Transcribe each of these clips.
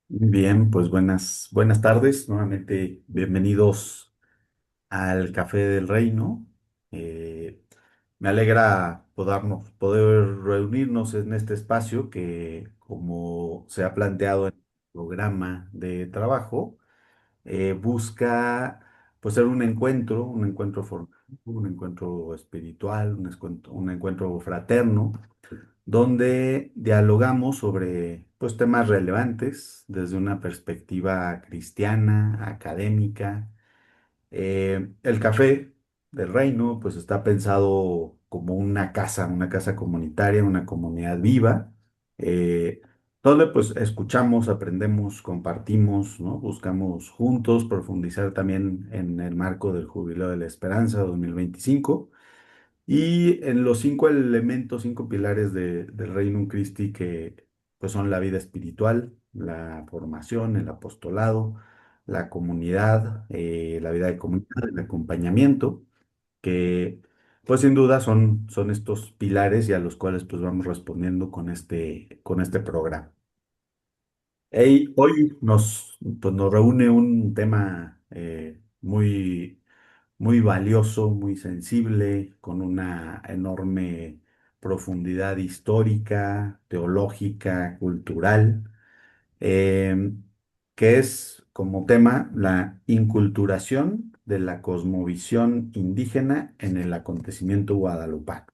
Bien, pues buenas tardes. Nuevamente, bienvenidos al Café del Reino. Eh, Me alegra poder reunirnos en este espacio que, como se ha planteado en el programa de trabajo, busca pues ser un encuentro formativo, un encuentro espiritual, un encuentro fraterno donde dialogamos sobre pues, temas relevantes desde una perspectiva cristiana, académica. El Café del Reino pues está pensado como una casa comunitaria, una comunidad viva, eh, donde pues escuchamos, aprendemos, compartimos, ¿no? Buscamos juntos profundizar también en el marco del Jubileo de la Esperanza 2025 y en los cinco elementos, cinco pilares del Reino Christi que pues son la vida espiritual, la formación, el apostolado, la comunidad, la vida de comunidad, el acompañamiento, que pues sin duda son estos pilares y a los cuales pues vamos respondiendo con este programa. Hoy nos reúne un tema muy valioso, muy sensible, con una enorme profundidad histórica, teológica, cultural, eh, que es como tema la inculturación de la cosmovisión indígena en el acontecimiento guadalupano.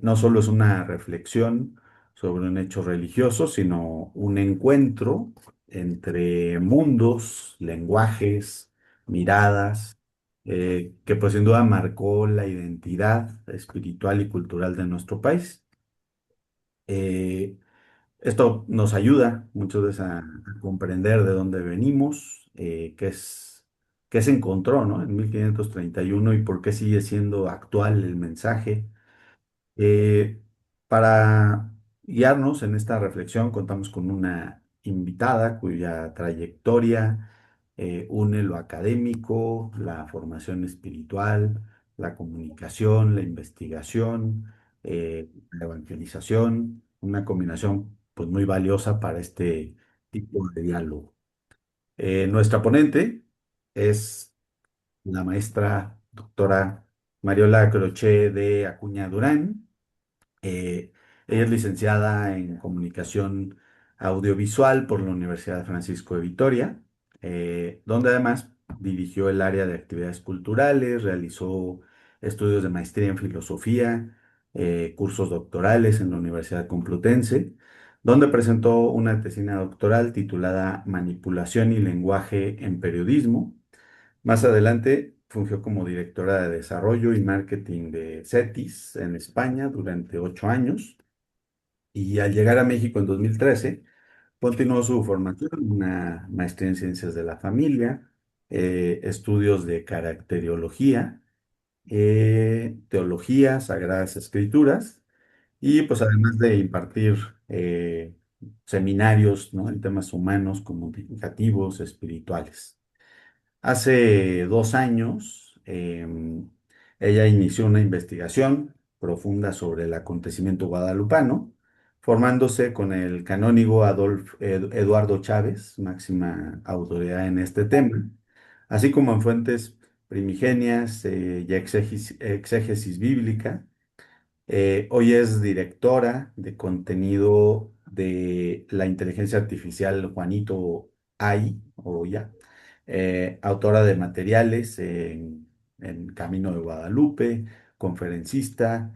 No solo es una reflexión sobre un hecho religioso, sino un encuentro entre mundos, lenguajes, miradas, que pues sin duda marcó la identidad espiritual y cultural de nuestro país. Eh, Esto nos ayuda muchas veces a comprender de dónde venimos, qué se encontró, ¿no? En 1531 y por qué sigue siendo actual el mensaje. Eh, para guiarnos en esta reflexión, contamos con una invitada cuya trayectoria une lo académico, la formación espiritual, la comunicación, la investigación, la evangelización, una combinación pues, muy valiosa para este tipo de diálogo. Nuestra ponente es la maestra doctora Mariola Crochet de Acuña Durán. eh, Ella es licenciada en Comunicación Audiovisual por la Universidad Francisco de Vitoria, donde además dirigió el área de actividades culturales, realizó estudios de maestría en filosofía, cursos doctorales en la Universidad Complutense, donde presentó una tesina doctoral titulada Manipulación y lenguaje en periodismo. Más adelante fungió como directora de desarrollo y marketing de CETIS en España durante 8 años y al llegar a México en 2013 continuó su formación, una maestría en ciencias de la familia, estudios de caracteriología, teología, sagradas escrituras y pues además de impartir seminarios, ¿no? En temas humanos, comunicativos, espirituales. Hace 2 años, ella inició una investigación profunda sobre el acontecimiento guadalupano, formándose con el canónigo Eduardo Chávez, máxima autoridad en este tema, así como en fuentes primigenias y exégesis bíblica. Hoy es directora de contenido de la inteligencia artificial Juanito AI, o ya, autora de materiales en Camino de Guadalupe, conferencista,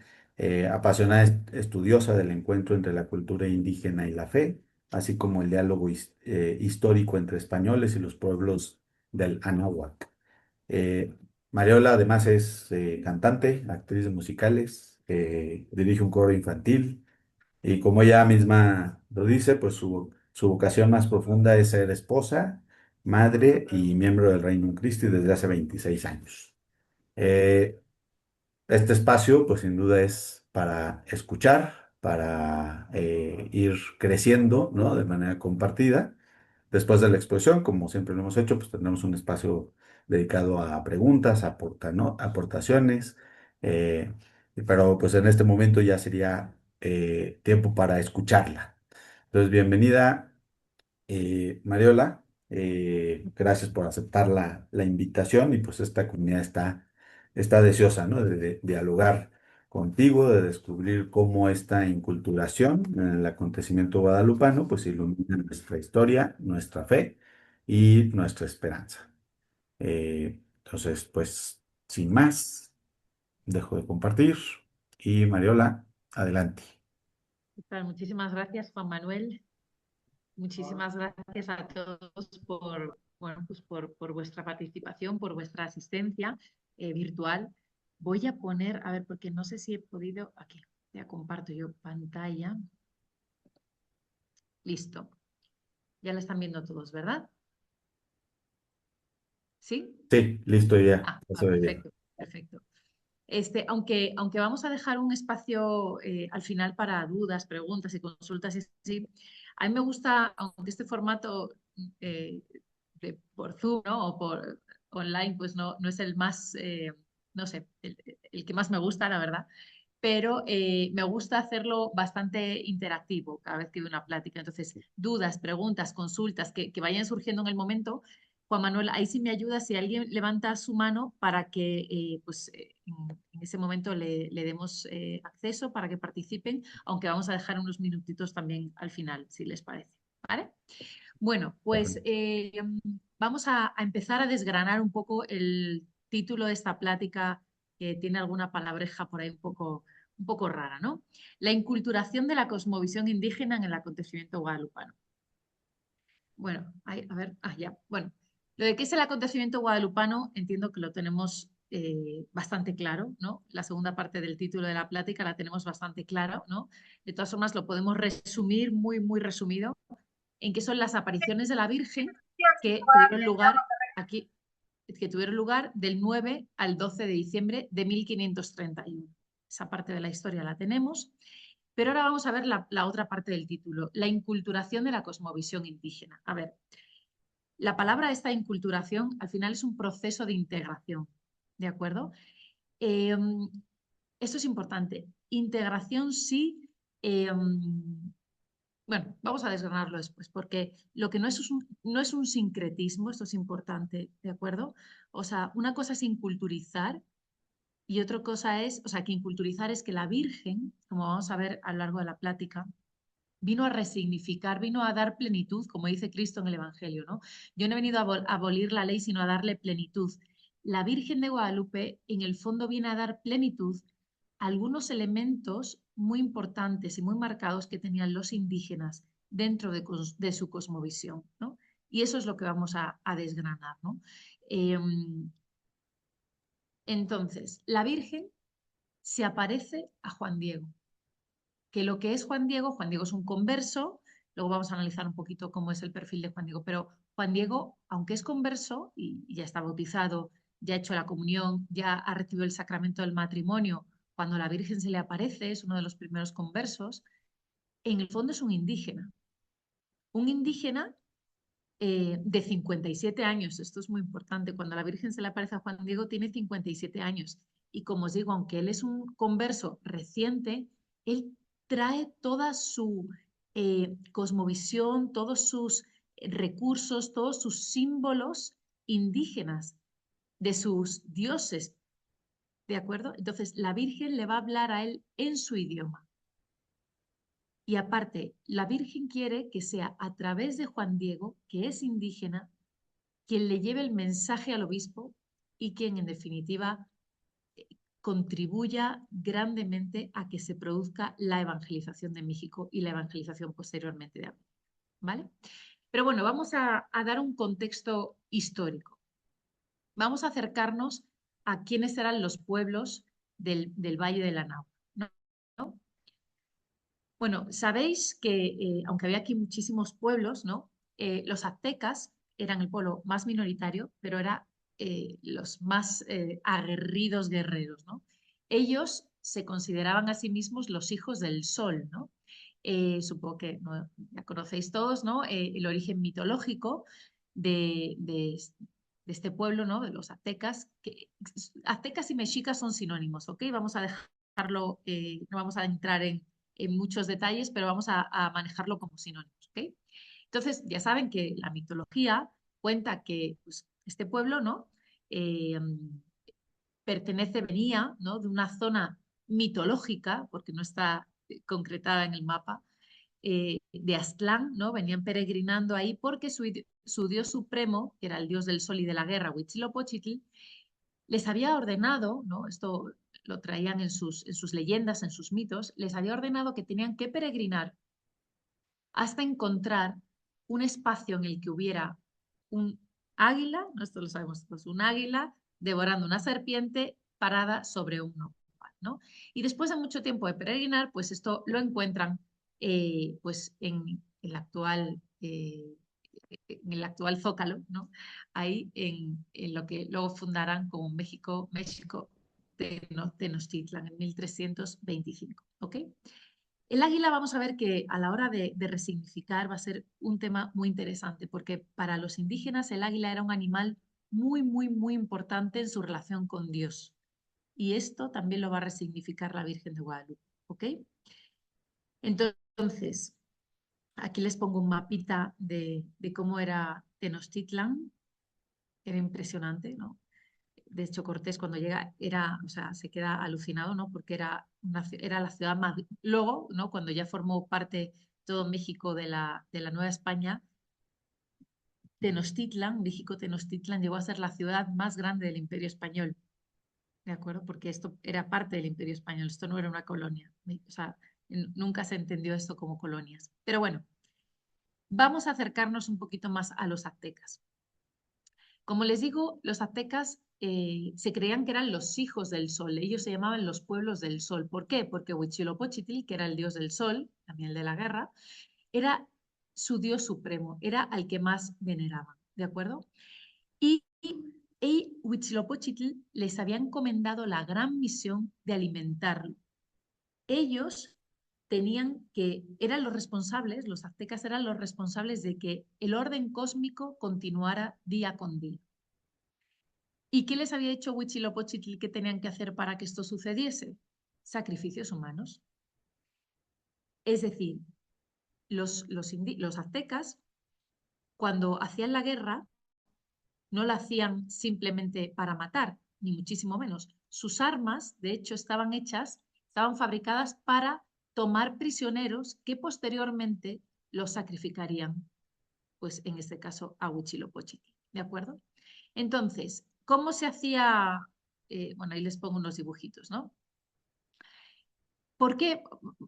apasionada estudiosa del encuentro entre la cultura indígena y la fe, así como el diálogo histórico entre españoles y los pueblos del Anáhuac. Eh, Mariola además es cantante, actriz de musicales, dirige un coro infantil y como ella misma lo dice, pues su vocación más profunda es ser esposa, madre y miembro del Reino Christi desde hace 26 años. Eh, este espacio, pues sin duda es para escuchar, para ir creciendo, ¿no? De manera compartida. Después de la exposición, como siempre lo hemos hecho, pues tendremos un espacio dedicado a preguntas, ¿no? Aportaciones, eh, pero pues en este momento ya sería tiempo para escucharla. Entonces, bienvenida, Mariola, gracias por aceptar la invitación y pues esta comunidad está deseosa, ¿no? De dialogar contigo, de descubrir cómo esta inculturación en el acontecimiento guadalupano pues ilumina nuestra historia, nuestra fe y nuestra esperanza. Entonces, pues sin más, dejo de compartir y Mariola, adelante. Muchísimas gracias, Juan Manuel. Muchísimas gracias a todos por, bueno, pues por vuestra participación, por vuestra asistencia virtual. Voy a poner, a ver, porque no sé si he podido, aquí, ya comparto yo pantalla. Listo. Ya la están viendo todos, ¿verdad? ¿Sí? Sí, listo ya. Ah, Eso de bien. perfecto, perfecto. Aunque vamos a dejar un espacio al final para dudas, preguntas y consultas, sí, a mí me gusta, aunque este formato eh, por Zoom, ¿no? O por online, pues no es el más, no sé, el que más me gusta, la verdad, pero me gusta hacerlo bastante interactivo cada vez que doy una plática. Entonces, dudas, preguntas, consultas que vayan surgiendo en el momento. Juan Manuel, ahí sí me ayuda si alguien levanta su mano para que en ese momento le demos acceso para que participen, aunque vamos a dejar unos minutitos también al final, si les parece. ¿Vale? Bueno, pues vamos a empezar a desgranar un poco el título de esta plática que tiene alguna palabreja por ahí un poco rara, ¿no? La inculturación de la cosmovisión indígena en el acontecimiento guadalupano. Bueno, a ver, ya. Bueno, lo de qué es el acontecimiento guadalupano entiendo que lo tenemos bastante claro, ¿no? La segunda parte del título de la plática la tenemos bastante clara, ¿no? De todas formas, lo podemos resumir muy resumido en que son las apariciones de la Virgen que tuvieron lugar aquí, que tuvieron lugar del 9 al 12 de diciembre de 1531. Esa parte de la historia la tenemos. Pero ahora vamos a ver la otra parte del título, la inculturación de la cosmovisión indígena. A ver, la palabra esta inculturación al final es un proceso de integración, ¿de acuerdo? Eh, Esto es importante. Integración sí, bueno, vamos a desgranarlo después, porque lo que no es un sincretismo, esto es importante, ¿de acuerdo? O sea, una cosa es inculturizar y otra cosa es, o sea, que inculturizar es que la Virgen, como vamos a ver a lo largo de la plática, vino a resignificar, vino a dar plenitud, como dice Cristo en el Evangelio, ¿no? Yo no he venido a abolir la ley, sino a darle plenitud. La Virgen de Guadalupe, en el fondo, viene a dar plenitud a algunos elementos muy importantes y muy marcados que tenían los indígenas dentro de su cosmovisión, ¿no? Y eso es lo que vamos a desgranar, ¿no? Eh, entonces, la Virgen se aparece a Juan Diego, que lo que es Juan Diego es un converso, luego vamos a analizar un poquito cómo es el perfil de Juan Diego, pero Juan Diego, aunque es converso y ya está bautizado, ya ha hecho la comunión, ya ha recibido el sacramento del matrimonio, cuando la Virgen se le aparece, es uno de los primeros conversos, en el fondo es un indígena de 57 años, esto es muy importante, cuando la Virgen se le aparece a Juan Diego tiene 57 años y como os digo, aunque él es un converso reciente, él trae toda su cosmovisión, todos sus recursos, todos sus símbolos indígenas de sus dioses, ¿de acuerdo? Entonces la Virgen le va a hablar a él en su idioma. Y aparte, la Virgen quiere que sea a través de Juan Diego, que es indígena, quien le lleve el mensaje al obispo y quien en definitiva contribuya grandemente a que se produzca la evangelización de México y la evangelización posteriormente de América. ¿Vale? Pero bueno, vamos a dar un contexto histórico. Vamos a acercarnos a quiénes eran los pueblos del Valle de la Nau, ¿no? Bueno, sabéis que aunque había aquí muchísimos pueblos, ¿no? Los aztecas eran el pueblo más minoritario, pero eran los más aguerridos guerreros, ¿no? Ellos se consideraban a sí mismos los hijos del sol, ¿no? Supongo que ya conocéis todos, ¿no? El origen mitológico de, de- de este pueblo, ¿no? De los aztecas, que aztecas y mexicas son sinónimos, ¿ok? Vamos a dejarlo, no vamos a entrar en muchos detalles, pero vamos a manejarlo como sinónimos, ¿ok? Entonces, ya saben que la mitología cuenta que pues, este pueblo, ¿no? Eh, venía, ¿no? De una zona mitológica, porque no está concretada en el mapa, de Aztlán, ¿no? Venían peregrinando ahí porque su dios supremo, que era el dios del sol y de la guerra, Huitzilopochtli, les había ordenado, ¿no? Esto lo traían en sus leyendas, en sus mitos, les había ordenado que tenían que peregrinar hasta encontrar un espacio en el que hubiera un águila, ¿no? Esto lo sabemos todos, un águila devorando una serpiente parada sobre un nopal, ¿no? Y después de mucho tiempo de peregrinar, pues esto lo encuentran pues en el actual Zócalo, ¿no? Ahí en lo que luego fundarán como México Tenochtitlan en 1325, ¿ok? El águila vamos a ver que a la hora de resignificar va a ser un tema muy interesante, porque para los indígenas el águila era un animal muy, muy, muy importante en su relación con Dios. Y esto también lo va a resignificar la Virgen de Guadalupe, ¿ok? Entonces, aquí les pongo un mapita de cómo era Tenochtitlan, era impresionante, ¿no? De hecho, Cortés cuando llega o sea, se queda alucinado, ¿no? Porque era la ciudad más... Luego, ¿no? Cuando ya formó parte todo México de la Nueva España, Tenochtitlan, México Tenochtitlan llegó a ser la ciudad más grande del Imperio Español, ¿de acuerdo? Porque esto era parte del Imperio Español, esto no era una colonia, o sea, nunca se entendió esto como colonias. Pero bueno, vamos a acercarnos un poquito más a los aztecas. Como les digo, los aztecas se creían que eran los hijos del sol. Ellos se llamaban los pueblos del sol. ¿Por qué? Porque Huitzilopochtli, que era el dios del sol, también el de la guerra, era su dios supremo, era al que más veneraban. ¿De acuerdo? Y Huitzilopochtli les había encomendado la gran misión de alimentarlo. Ellos eran los responsables, los aztecas eran los responsables de que el orden cósmico continuara día con día. ¿Y qué les había hecho Huitzilopochtli que tenían que hacer para que esto sucediese? Sacrificios humanos. Es decir, los aztecas, cuando hacían la guerra, no la hacían simplemente para matar, ni muchísimo menos. Sus armas, de hecho, estaban fabricadas para tomar prisioneros que posteriormente los sacrificarían, pues en este caso a Huitzilopochtli. ¿De acuerdo? Entonces, ¿cómo se hacía? Bueno, ahí les pongo unos dibujitos, ¿no? ¿Por qué?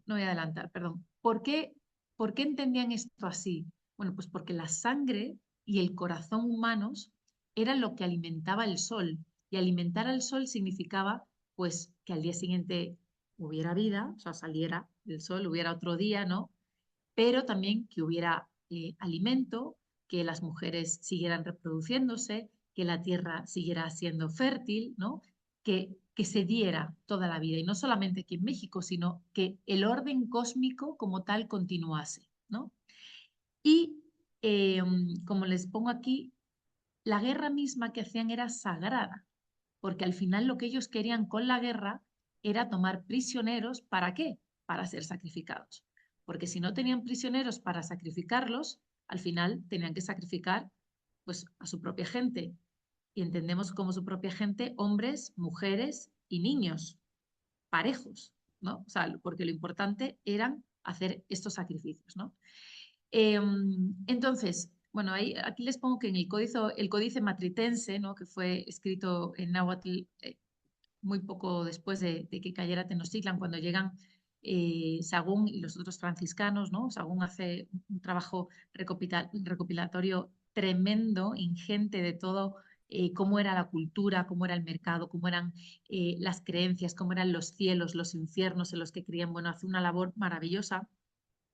No voy a adelantar, perdón. ¿Por qué entendían esto así? Bueno, pues porque la sangre y el corazón humanos eran lo que alimentaba el sol. Y alimentar al sol significaba, pues, que al día siguiente hubiera vida, o sea, saliera el sol, hubiera otro día, ¿no? Pero también que hubiera alimento, que las mujeres siguieran reproduciéndose, que la tierra siguiera siendo fértil, ¿no? Que se diera toda la vida, y no solamente aquí en México, sino que el orden cósmico como tal continuase, ¿no? Y como les pongo aquí, la guerra misma que hacían era sagrada, porque al final lo que ellos querían con la guerra era tomar prisioneros, ¿para qué? Para ser sacrificados. Porque si no tenían prisioneros para sacrificarlos, al final tenían que sacrificar pues a su propia gente. Y entendemos como su propia gente hombres, mujeres y niños, parejos, ¿no? O sea, porque lo importante eran hacer estos sacrificios, ¿no? Entonces, bueno, aquí les pongo que en el códice matritense, ¿no? Que fue escrito en náhuatl muy poco después de que cayera Tenochtitlan, cuando llegan Sagún y los otros franciscanos, ¿no? Sagún hace un trabajo recopilatorio tremendo, ingente de todo, cómo era la cultura, cómo era el mercado, cómo eran las creencias, cómo eran los cielos, los infiernos en los que creían. Bueno, hace una labor maravillosa.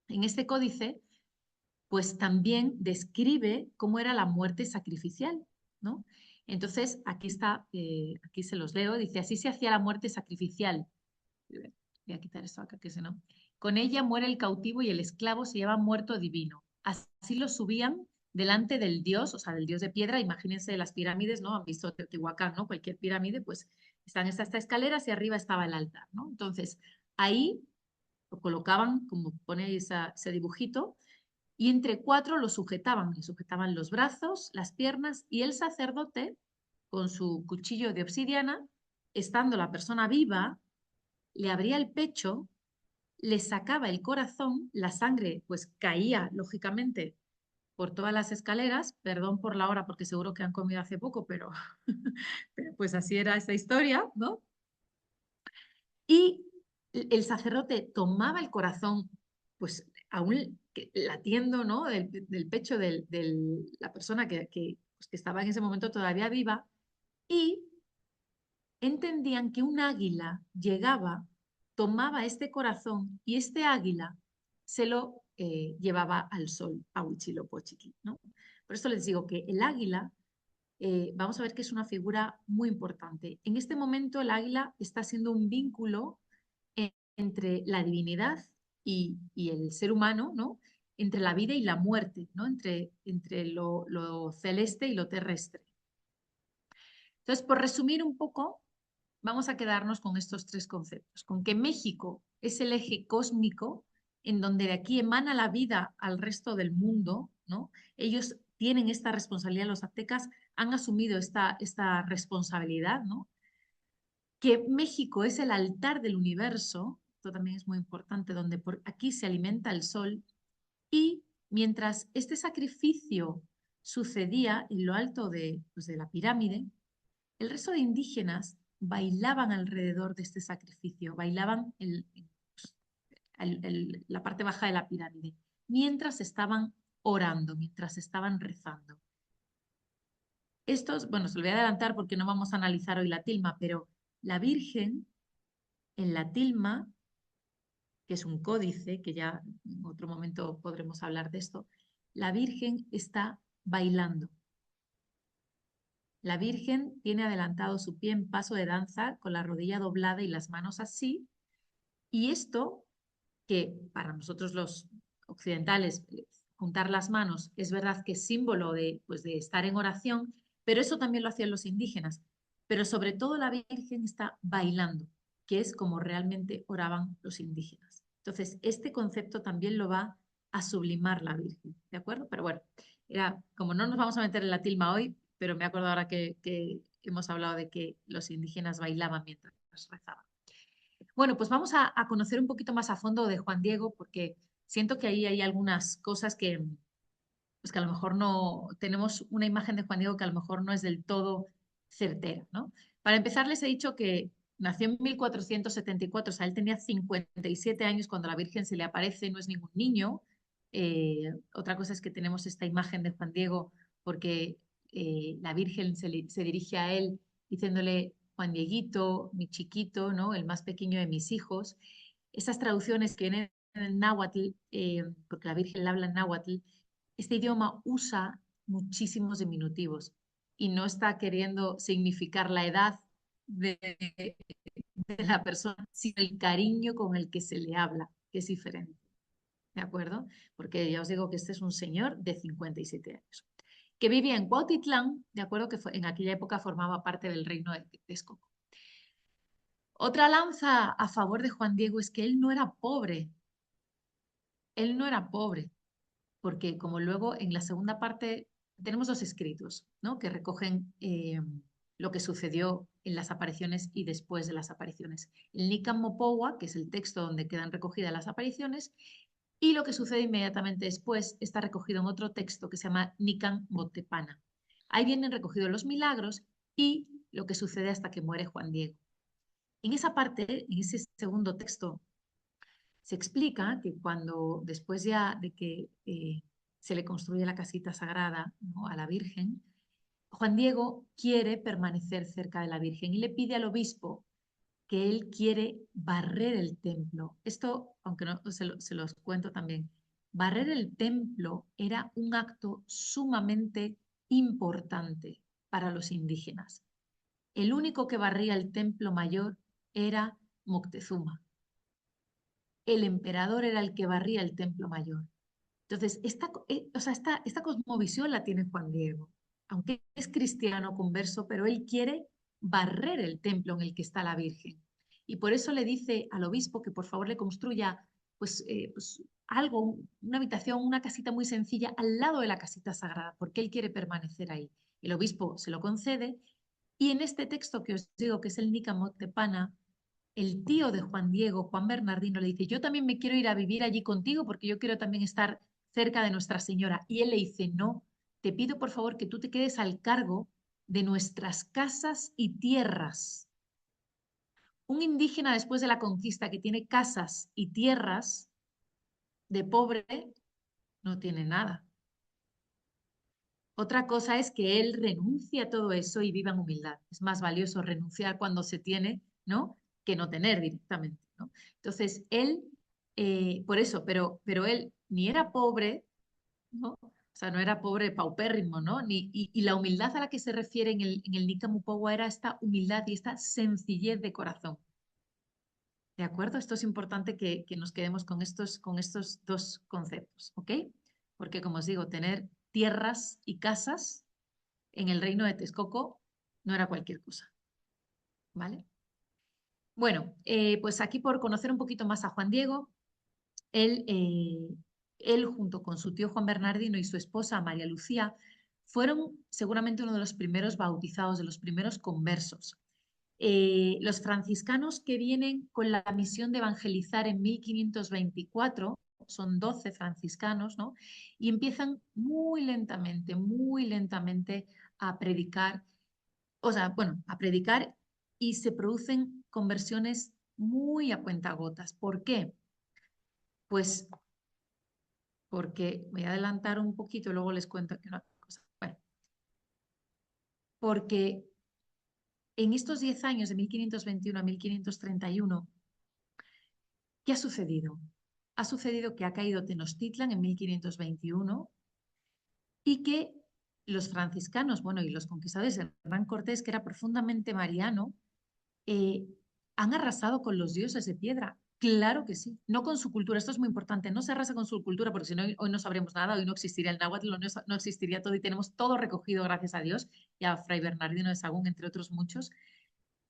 En este códice, pues también describe cómo era la muerte sacrificial, ¿no? Entonces, aquí está, aquí se los leo, dice, así se hacía la muerte sacrificial. Voy a quitar esto acá, que si no. Con ella muere el cautivo y el esclavo se llama muerto divino. Así lo subían delante del dios, o sea, del dios de piedra. Imagínense las pirámides, ¿no? Han visto Teotihuacán, ¿no? Cualquier pirámide, pues están estas escaleras y arriba estaba el altar, ¿no? Entonces, ahí lo colocaban, como pone ahí ese dibujito, y entre cuatro lo sujetaban, y sujetaban los brazos, las piernas, y el sacerdote, con su cuchillo de obsidiana, estando la persona viva, le abría el pecho, le sacaba el corazón, la sangre pues caía lógicamente por todas las escaleras, perdón por la hora porque seguro que han comido hace poco, pero, pero pues así era esa historia, ¿no? Y el sacerdote tomaba el corazón, pues aún latiendo, ¿no? Del pecho de la persona pues, que estaba en ese momento todavía viva, y entendían que un águila llegaba, tomaba este corazón y este águila se lo llevaba al sol, a Huitzilopochtli, ¿no? Por eso les digo que el águila, vamos a ver que es una figura muy importante. En este momento el águila está siendo un vínculo entre la divinidad y el ser humano, ¿no? Entre la vida y la muerte, ¿no? Entre lo celeste y lo terrestre. Entonces, por resumir un poco, vamos a quedarnos con estos tres conceptos, con que México es el eje cósmico en donde de aquí emana la vida al resto del mundo, ¿no? Ellos tienen esta responsabilidad, los aztecas han asumido esta responsabilidad, ¿no? Que México es el altar del universo, esto también es muy importante, donde por aquí se alimenta el sol, y mientras este sacrificio sucedía en lo alto pues de la pirámide, el resto de indígenas bailaban alrededor de este sacrificio, bailaban la parte baja de la pirámide, mientras estaban orando, mientras estaban rezando. Estos, bueno, se lo voy a adelantar porque no vamos a analizar hoy la tilma, pero la Virgen en la tilma, que es un códice, que ya en otro momento podremos hablar de esto, la Virgen está bailando. La Virgen tiene adelantado su pie en paso de danza con la rodilla doblada y las manos así. Y esto, que para nosotros los occidentales, juntar las manos, es verdad que es símbolo de, pues, de estar en oración, pero eso también lo hacían los indígenas. Pero sobre todo la Virgen está bailando, que es como realmente oraban los indígenas. Entonces, este concepto también lo va a sublimar la Virgen, ¿de acuerdo? Pero bueno, era, como no nos vamos a meter en la tilma hoy, pero me acuerdo ahora que hemos hablado de que los indígenas bailaban mientras rezaban. Bueno, pues vamos a conocer un poquito más a fondo de Juan Diego, porque siento que ahí hay algunas cosas pues que a lo mejor no tenemos una imagen de Juan Diego que a lo mejor no es del todo certera, ¿no? Para empezar, les he dicho que nació en 1474, o sea, él tenía 57 años cuando la Virgen se le aparece, no es ningún niño. Otra cosa es que tenemos esta imagen de Juan Diego porque la Virgen se dirige a él diciéndole Juan Dieguito, mi chiquito, ¿no? El más pequeño de mis hijos. Esas traducciones que vienen en náhuatl, porque la Virgen le habla en náhuatl, este idioma usa muchísimos diminutivos y no está queriendo significar la edad de, de la persona, sino el cariño con el que se le habla, que es diferente. ¿De acuerdo? Porque ya os digo que este es un señor de 57 años, que vivía en Cuautitlán, ¿de acuerdo? Que en aquella época formaba parte del reino de Texcoco. Otra lanza a favor de Juan Diego es que él no era pobre, porque como luego en la segunda parte tenemos dos escritos, ¿no? Que recogen lo que sucedió en las apariciones y después de las apariciones. El Nican Mopowa, que es el texto donde quedan recogidas las apariciones, y lo que sucede inmediatamente después está recogido en otro texto que se llama Nican Motepana. Ahí vienen recogidos los milagros y lo que sucede hasta que muere Juan Diego. En esa parte, en ese segundo texto, se explica que cuando después ya de que se le construye la casita sagrada, ¿no?, a la Virgen, Juan Diego quiere permanecer cerca de la Virgen y le pide al obispo que él quiere barrer el templo. Esto, aunque no se los cuento también, barrer el templo era un acto sumamente importante para los indígenas. El único que barría el templo mayor era Moctezuma. El emperador era el que barría el templo mayor. Entonces, esta cosmovisión la tiene Juan Diego, aunque es cristiano converso, pero él quiere barrer el templo en el que está la Virgen. Y por eso le dice al obispo que por favor le construya pues algo, una habitación, una casita muy sencilla al lado de la casita sagrada, porque él quiere permanecer ahí. El obispo se lo concede y en este texto que os digo, que es el Nicamot de Pana, el tío de Juan Diego, Juan Bernardino, le dice, yo también me quiero ir a vivir allí contigo porque yo quiero también estar cerca de Nuestra Señora. Y él le dice, no, te pido por favor que tú te quedes al cargo de nuestras casas y tierras. Un indígena después de la conquista que tiene casas y tierras de pobre no tiene nada. Otra cosa es que él renuncie a todo eso y viva en humildad. Es más valioso renunciar cuando se tiene, ¿no? Que no tener directamente, ¿no? Entonces, él, por eso, pero él ni era pobre, ¿no? O sea, no era pobre paupérrimo, ¿no? Y la humildad a la que se refiere en el Nika Mupowa era esta humildad y esta sencillez de corazón. ¿De acuerdo? Esto es importante que nos quedemos con estos dos conceptos, ¿ok? Porque, como os digo, tener tierras y casas en el reino de Texcoco no era cualquier cosa, ¿vale? Bueno, pues aquí por conocer un poquito más a Juan Diego, él, eh, él junto con su tío Juan Bernardino y su esposa María Lucía fueron seguramente uno de los primeros bautizados, de los primeros conversos. Los franciscanos que vienen con la misión de evangelizar en 1524, son 12 franciscanos, ¿no? Y empiezan muy lentamente a predicar, o sea, bueno, a predicar y se producen conversiones muy a cuentagotas. ¿Por qué? Pues porque, voy a adelantar un poquito y luego les cuento aquí una cosa. Bueno, porque en estos 10 años, de 1521 a 1531, ¿qué ha sucedido? Ha sucedido que ha caído Tenochtitlan en 1521 y que los franciscanos, bueno, y los conquistadores de Hernán Cortés, que era profundamente mariano, eh, han arrasado con los dioses de piedra. Claro que sí, no con su cultura, esto es muy importante, no se arrasa con su cultura porque si no hoy no sabremos nada, hoy no existiría el náhuatl, no existiría todo y tenemos todo recogido gracias a Dios y a Fray Bernardino de Sagún, entre otros muchos.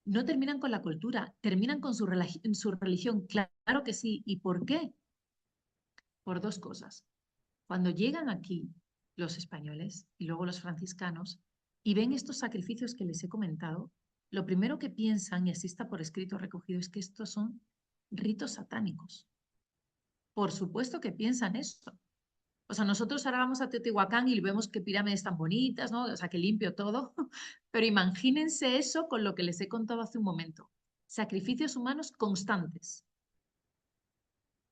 No terminan con la cultura, terminan con su religión, claro que sí. ¿Y por qué? Por dos cosas. Cuando llegan aquí los españoles y luego los franciscanos y ven estos sacrificios que les he comentado, lo primero que piensan, y así está por escrito recogido, es que estos son ritos satánicos. Por supuesto que piensan eso. O sea, nosotros ahora vamos a Teotihuacán y vemos qué pirámides tan bonitas, ¿no? O sea, que limpio todo. Pero imagínense eso con lo que les he contado hace un momento. Sacrificios humanos constantes.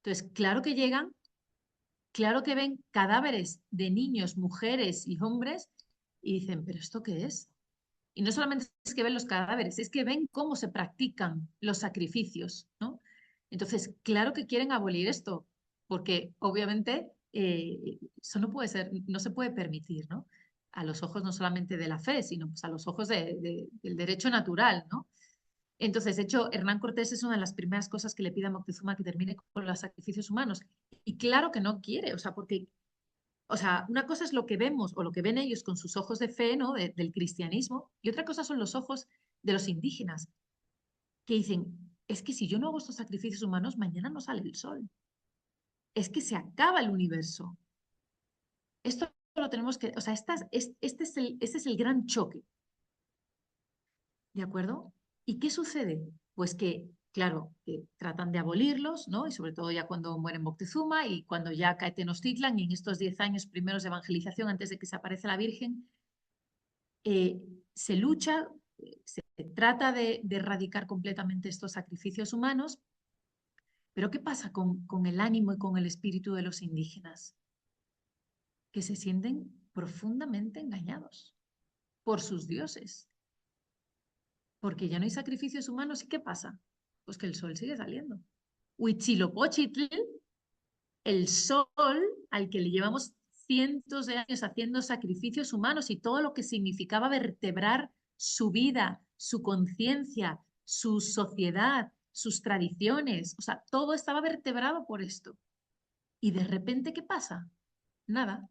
Entonces, claro que llegan, claro que ven cadáveres de niños, mujeres y hombres y dicen, ¿pero esto qué es? Y no solamente es que ven los cadáveres, es que ven cómo se practican los sacrificios, ¿no? Entonces, claro que quieren abolir esto, porque obviamente eso no puede ser, no se puede permitir, ¿no? A los ojos no solamente de la fe, sino pues a los ojos del derecho natural, ¿no? Entonces, de hecho, Hernán Cortés es una de las primeras cosas que le pide a Moctezuma que termine con los sacrificios humanos. Y claro que no quiere, o sea, porque, o sea, una cosa es lo que vemos o lo que ven ellos con sus ojos de fe, ¿no? Del cristianismo, y otra cosa son los ojos de los indígenas, que dicen, es que si yo no hago estos sacrificios humanos, mañana no sale el sol. Es que se acaba el universo. Esto lo tenemos que, o sea, este es el gran choque. ¿De acuerdo? ¿Y qué sucede? Pues que, claro, que tratan de abolirlos, ¿no? Y sobre todo ya cuando muere Moctezuma y cuando ya cae Tenochtitlan y en estos 10 años primeros de evangelización antes de que se aparece la Virgen, eh, se lucha, se trata de erradicar completamente estos sacrificios humanos, pero ¿qué pasa con el ánimo y con el espíritu de los indígenas? Que se sienten profundamente engañados por sus dioses, porque ya no hay sacrificios humanos. ¿Y qué pasa? Pues que el sol sigue saliendo. Huitzilopochtli el sol al que le llevamos cientos de años haciendo sacrificios humanos y todo lo que significaba vertebrar su vida, su conciencia, su sociedad, sus tradiciones, o sea, todo estaba vertebrado por esto. Y de repente, ¿qué pasa? Nada,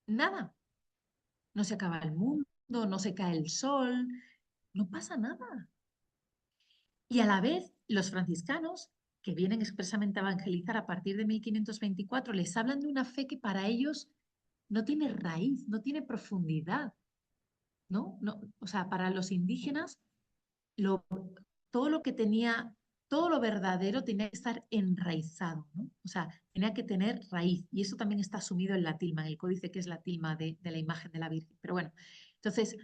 nada. No se acaba el mundo, no se cae el sol, no pasa nada. Y a la vez, los franciscanos, que vienen expresamente a evangelizar a partir de 1524, les hablan de una fe que para ellos no tiene raíz, no tiene profundidad, ¿no? No, o sea, para los indígenas, lo, todo lo que tenía, todo lo verdadero tenía que estar enraizado, ¿no? O sea, tenía que tener raíz. Y eso también está asumido en la tilma, en el códice que es la tilma de la imagen de la Virgen. Pero bueno, entonces,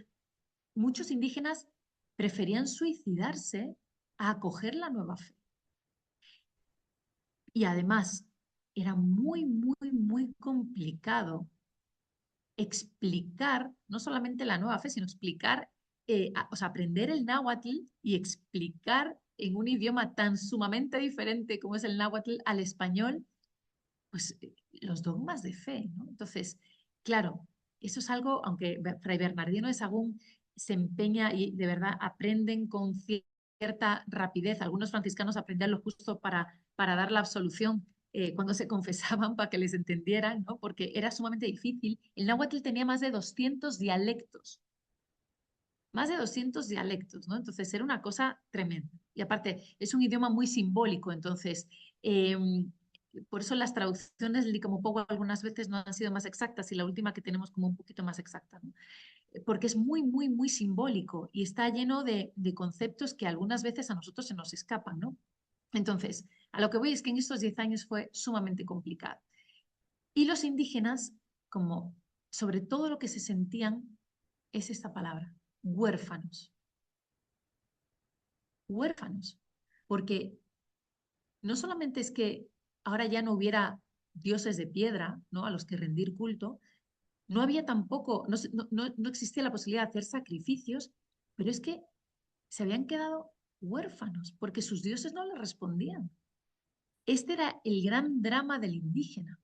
muchos indígenas preferían suicidarse a acoger la nueva fe. Y además, era muy, muy, muy complicado explicar no solamente la nueva fe, sino explicar, o sea, aprender el náhuatl y explicar en un idioma tan sumamente diferente como es el náhuatl al español, pues los dogmas de fe, ¿no? Entonces, claro, eso es algo, aunque Fray Bernardino de Sagún se empeña y de verdad aprenden con cierta rapidez. Algunos franciscanos aprendían lo justo para dar la absolución cuando se confesaban para que les entendieran, ¿no? Porque era sumamente difícil. El náhuatl tenía más de 200 dialectos, ¿no? Entonces era una cosa tremenda. Y aparte, es un idioma muy simbólico, entonces, por eso las traducciones como poco algunas veces no han sido más exactas y la última que tenemos como un poquito más exacta, ¿no? Porque es muy, muy, muy simbólico y está lleno de conceptos que algunas veces a nosotros se nos escapan, ¿no? Entonces, a lo que voy es que en estos 10 años fue sumamente complicado. Y los indígenas, como sobre todo lo que se sentían, es esta palabra, huérfanos, huérfanos, porque no solamente es que ahora ya no hubiera dioses de piedra, ¿no? A los que rendir culto, no había tampoco, no existía la posibilidad de hacer sacrificios, pero es que se habían quedado huérfanos porque sus dioses no les respondían. Este era el gran drama del indígena.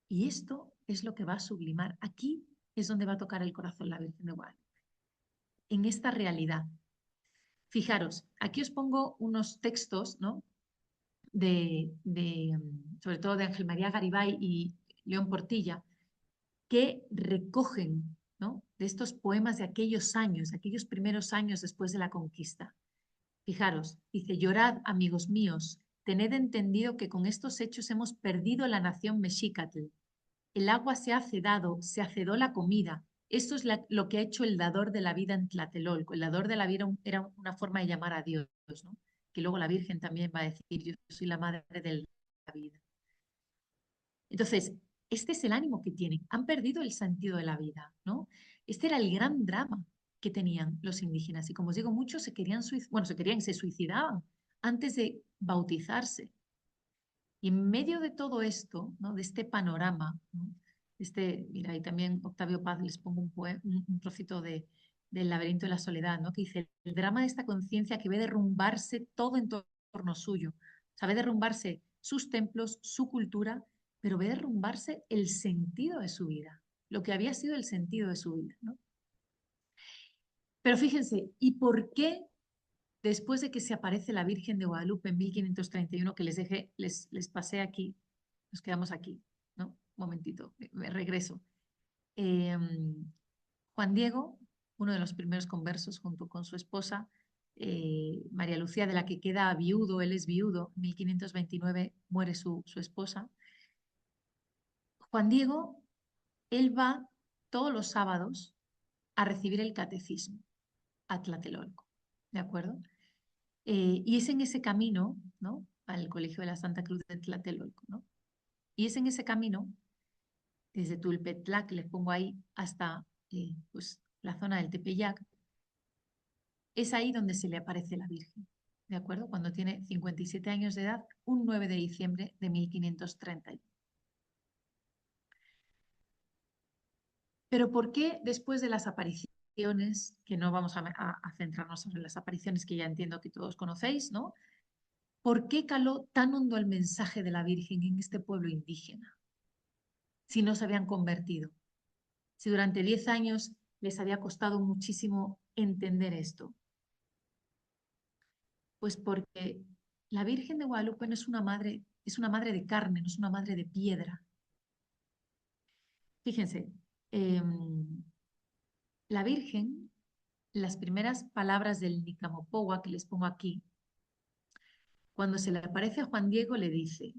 Y esto es lo que va a sublimar. Aquí es donde va a tocar el corazón la Virgen de Guadalupe, en esta realidad. Fijaros, aquí os pongo unos textos, ¿no? Sobre todo de Ángel María Garibay y León Portilla, que recogen, ¿no? De estos poemas de aquellos años, de aquellos primeros años después de la conquista. Fijaros, dice, llorad, amigos míos, tened entendido que con estos hechos hemos perdido la nación mexicatl. El agua se ha cedado, se acedó la comida. Esto es lo que ha hecho el dador de la vida en Tlatelolco. El dador de la vida era una forma de llamar a Dios, ¿no? Que luego la Virgen también va a decir, yo soy la madre de la vida. Entonces, este es el ánimo que tienen. Han perdido el sentido de la vida, ¿no? Este era el gran drama que tenían los indígenas. Y como os digo, muchos se querían, bueno, se suicidaban antes de bautizarse. Y en medio de todo esto, ¿no? De este panorama, ¿no? Mira, y también Octavio Paz les pongo un trocito del laberinto de la soledad, ¿no? Que dice, el drama de esta conciencia que ve derrumbarse todo en torno suyo. O sea, ve derrumbarse sus templos, su cultura, pero ve derrumbarse el sentido de su vida, lo que había sido el sentido de su vida, ¿no? Pero fíjense, ¿y por qué después de que se aparece la Virgen de Guadalupe en 1531, que les dejé, les pasé aquí, nos quedamos aquí, ¿no? Un momentito, me regreso. Eh, Juan Diego, uno de los primeros conversos junto con su esposa, María Lucía, de la que queda viudo, él es viudo, en 1529 muere su esposa. Juan Diego, él va todos los sábados a recibir el catecismo a Tlatelolco, ¿de acuerdo? Y es en ese camino, ¿no? Al Colegio de la Santa Cruz de Tlatelolco, ¿no? Y es en ese camino, desde Tulpetlac, les pongo ahí, hasta pues, la zona del Tepeyac, es ahí donde se le aparece la Virgen, ¿de acuerdo? Cuando tiene 57 años de edad, un 9 de diciembre de 1530. Pero ¿por qué después de las apariciones, que no vamos a centrarnos en las apariciones que ya entiendo que todos conocéis, ¿no? ¿por qué caló tan hondo el mensaje de la Virgen en este pueblo indígena si no se habían convertido? Si durante 10 años les había costado muchísimo entender esto. Pues porque la Virgen de Guadalupe no es una madre de carne, no es una madre de piedra. Fíjense, la Virgen, las primeras palabras del Nicamopowa que les pongo aquí, cuando se le aparece a Juan Diego le dice,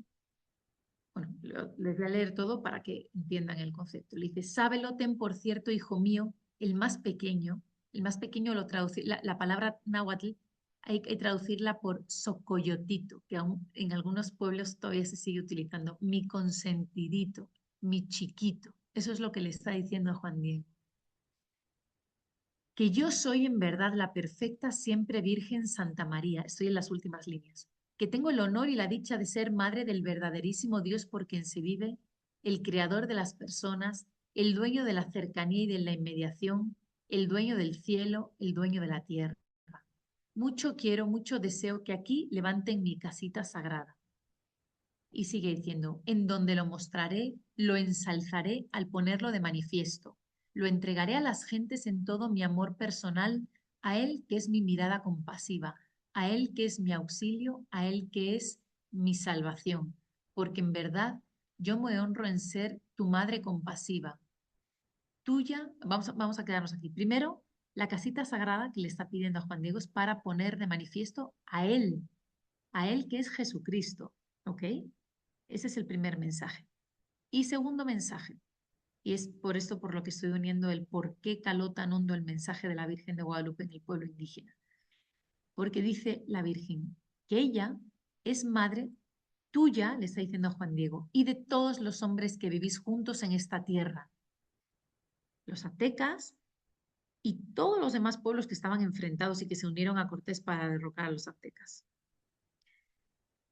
bueno, les voy a leer todo para que entiendan el concepto. Le dice, sábelo, ten por cierto, hijo mío, el más pequeño lo traduce, la palabra náhuatl hay que traducirla por socoyotito, que aún en algunos pueblos todavía se sigue utilizando, mi consentidito, mi chiquito. Eso es lo que le está diciendo a Juan Diego. Que yo soy en verdad la perfecta siempre Virgen Santa María, estoy en las últimas líneas, que tengo el honor y la dicha de ser madre del verdaderísimo Dios por quien se vive, el creador de las personas, el dueño de la cercanía y de la inmediación, el dueño del cielo, el dueño de la tierra. Mucho quiero, mucho deseo que aquí levanten mi casita sagrada. Y sigue diciendo, en donde lo mostraré, lo ensalzaré al ponerlo de manifiesto. Lo entregaré a las gentes en todo mi amor personal, a Él que es mi mirada compasiva, a Él que es mi auxilio, a Él que es mi salvación. Porque en verdad yo me honro en ser tu madre compasiva. Tuya, vamos a quedarnos aquí. Primero, la casita sagrada que le está pidiendo a Juan Diego es para poner de manifiesto a Él que es Jesucristo. ¿Ok? Ese es el primer mensaje. Y segundo mensaje, y es por esto por lo que estoy uniendo el por qué caló tan hondo el mensaje de la Virgen de Guadalupe en el pueblo indígena. Porque dice la Virgen que ella es madre tuya, le está diciendo a Juan Diego, y de todos los hombres que vivís juntos en esta tierra. Los aztecas y todos los demás pueblos que estaban enfrentados y que se unieron a Cortés para derrocar a los aztecas.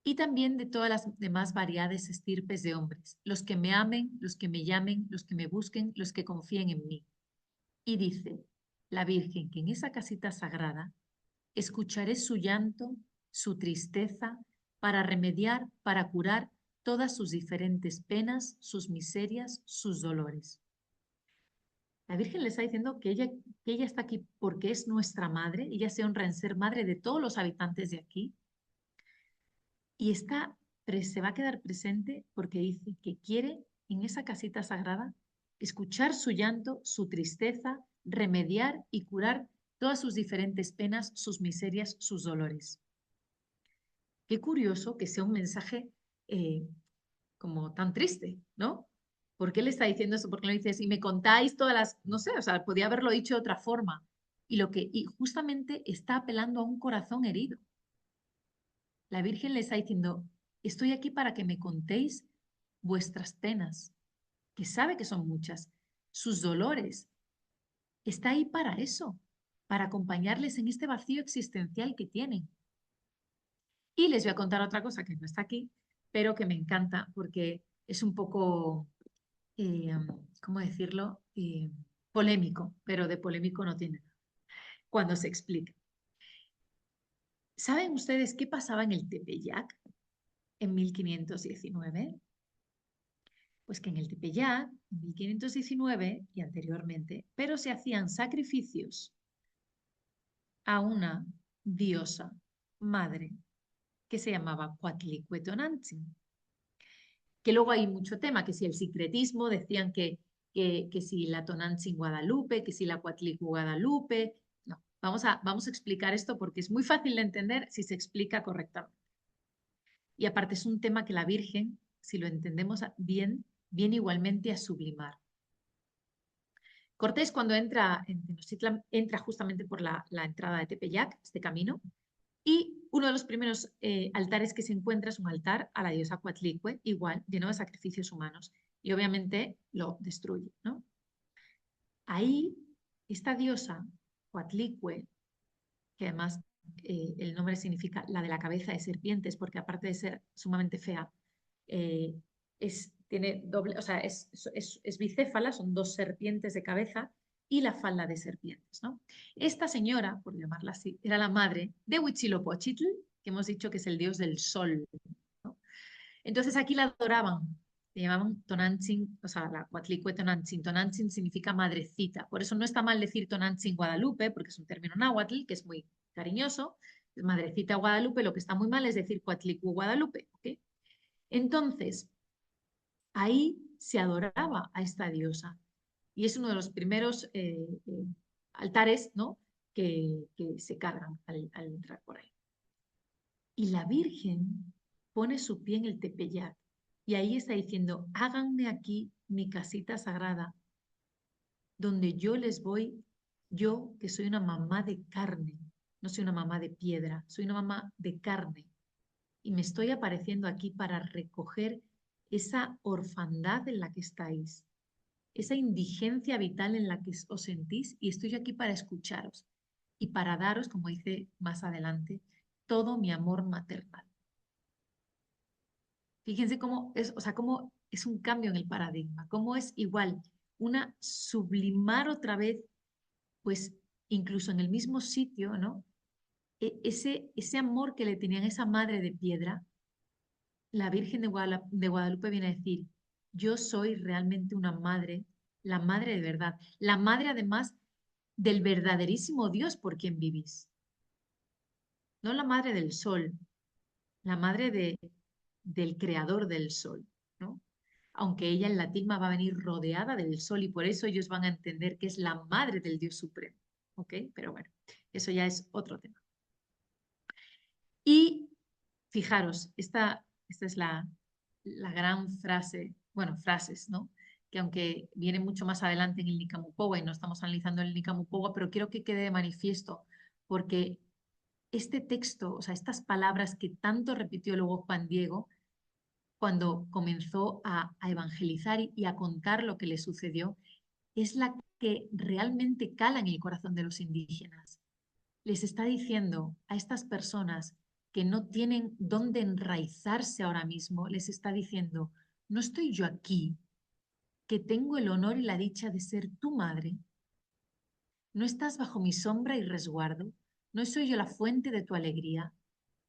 Y también de todas las demás variedades estirpes de hombres, los que me amen, los que me llamen, los que me busquen, los que confíen en mí. Y dice la Virgen que en esa casita sagrada escucharé su llanto, su tristeza, para remediar, para curar todas sus diferentes penas, sus miserias, sus dolores. La Virgen le está diciendo que ella está aquí porque es nuestra madre, ella se honra en ser madre de todos los habitantes de aquí, y se va a quedar presente porque dice que quiere en esa casita sagrada escuchar su llanto, su tristeza, remediar y curar todas sus diferentes penas, sus miserias, sus dolores. Qué curioso que sea un mensaje eh, como tan triste, ¿no? ¿Por qué le está diciendo eso? ¿Por qué le dices, y me contáis todas las, no sé, o sea, podía haberlo dicho de otra forma? Y justamente está apelando a un corazón herido. La Virgen le está diciendo, estoy aquí para que me contéis vuestras penas, que sabe que son muchas, sus dolores. Está ahí para eso, para acompañarles en este vacío existencial que tienen. Y les voy a contar otra cosa que no está aquí, pero que me encanta porque es un poco, eh, ¿cómo decirlo? Polémico, pero de polémico no tiene nada cuando se explica. ¿Saben ustedes qué pasaba en el Tepeyac en 1519? Pues que en el Tepeyac, en 1519 y anteriormente, pero se hacían sacrificios a una diosa madre que se llamaba Cuatlicuetonantzin, que luego hay mucho tema, que si el secretismo, decían que si la Tonantzin Guadalupe, que si la Cuatlicu Guadalupe. No, vamos a explicar esto porque es muy fácil de entender si se explica correctamente. Y aparte es un tema que la Virgen, si lo entendemos bien, viene igualmente a sublimar. Cortés, cuando entra en Tenochtitlan, entra justamente por la entrada de Tepeyac, este camino, y uno de los primeros altares que se encuentra es un altar a la diosa Coatlicue, igual, lleno de sacrificios humanos, y obviamente lo destruye, ¿no? Ahí, esta diosa Coatlicue, que además el nombre significa la de la cabeza de serpientes, porque aparte de ser sumamente fea, eh, tiene doble, o sea, es bicéfala, son dos serpientes de cabeza y la falda de serpientes, ¿no? Esta señora, por llamarla así, era la madre de Huitzilopochtli, que hemos dicho que es el dios del sol, ¿no? Entonces aquí la adoraban, le llamaban Tonantzin, o sea, la Coatlicue Tonantzin. Tonantzin significa madrecita. Por eso no está mal decir Tonantzin Guadalupe, porque es un término náhuatl que es muy cariñoso. Madrecita Guadalupe, lo que está muy mal es decir Coatlicue Guadalupe. ¿Ok? Entonces, ahí se adoraba a esta diosa. Y es uno de los primeros altares, ¿no? que se cargan al entrar por ahí. Y la Virgen pone su pie en el tepeyat y ahí está diciendo, háganme aquí mi casita sagrada, donde yo les voy, yo que soy una mamá de carne, no soy una mamá de piedra, soy una mamá de carne. Y me estoy apareciendo aquí para recoger esa orfandad en la que estáis, esa indigencia vital en la que os sentís y estoy aquí para escucharos y para daros, como dice más adelante, todo mi amor maternal. Fíjense cómo es, o sea, cómo es un cambio en el paradigma, cómo es igual una sublimar otra vez, pues incluso en el mismo sitio, ¿no? Ese amor que le tenían a esa madre de piedra, la Virgen de Guadalupe viene a decir, yo soy realmente una madre, la madre de verdad, la madre además del verdaderísimo Dios por quien vivís, no la madre del sol, la madre del creador del sol, ¿no? Aunque ella en la tilma va a venir rodeada del sol y por eso ellos van a entender que es la madre del Dios supremo, ¿ok? Pero bueno, eso ya es otro tema. Y fijaros, esta es la gran frase, bueno, frases, ¿no? Que aunque viene mucho más adelante en el Nicamupoa y no estamos analizando el Nicamupoa, pero quiero que quede de manifiesto, porque este texto, o sea, estas palabras que tanto repitió luego Juan Diego, cuando comenzó a evangelizar y a contar lo que le sucedió, es la que realmente cala en el corazón de los indígenas. Les está diciendo a estas personas que no tienen dónde enraizarse ahora mismo, les está diciendo, no estoy yo aquí, que tengo el honor y la dicha de ser tu madre, no estás bajo mi sombra y resguardo, no soy yo la fuente de tu alegría,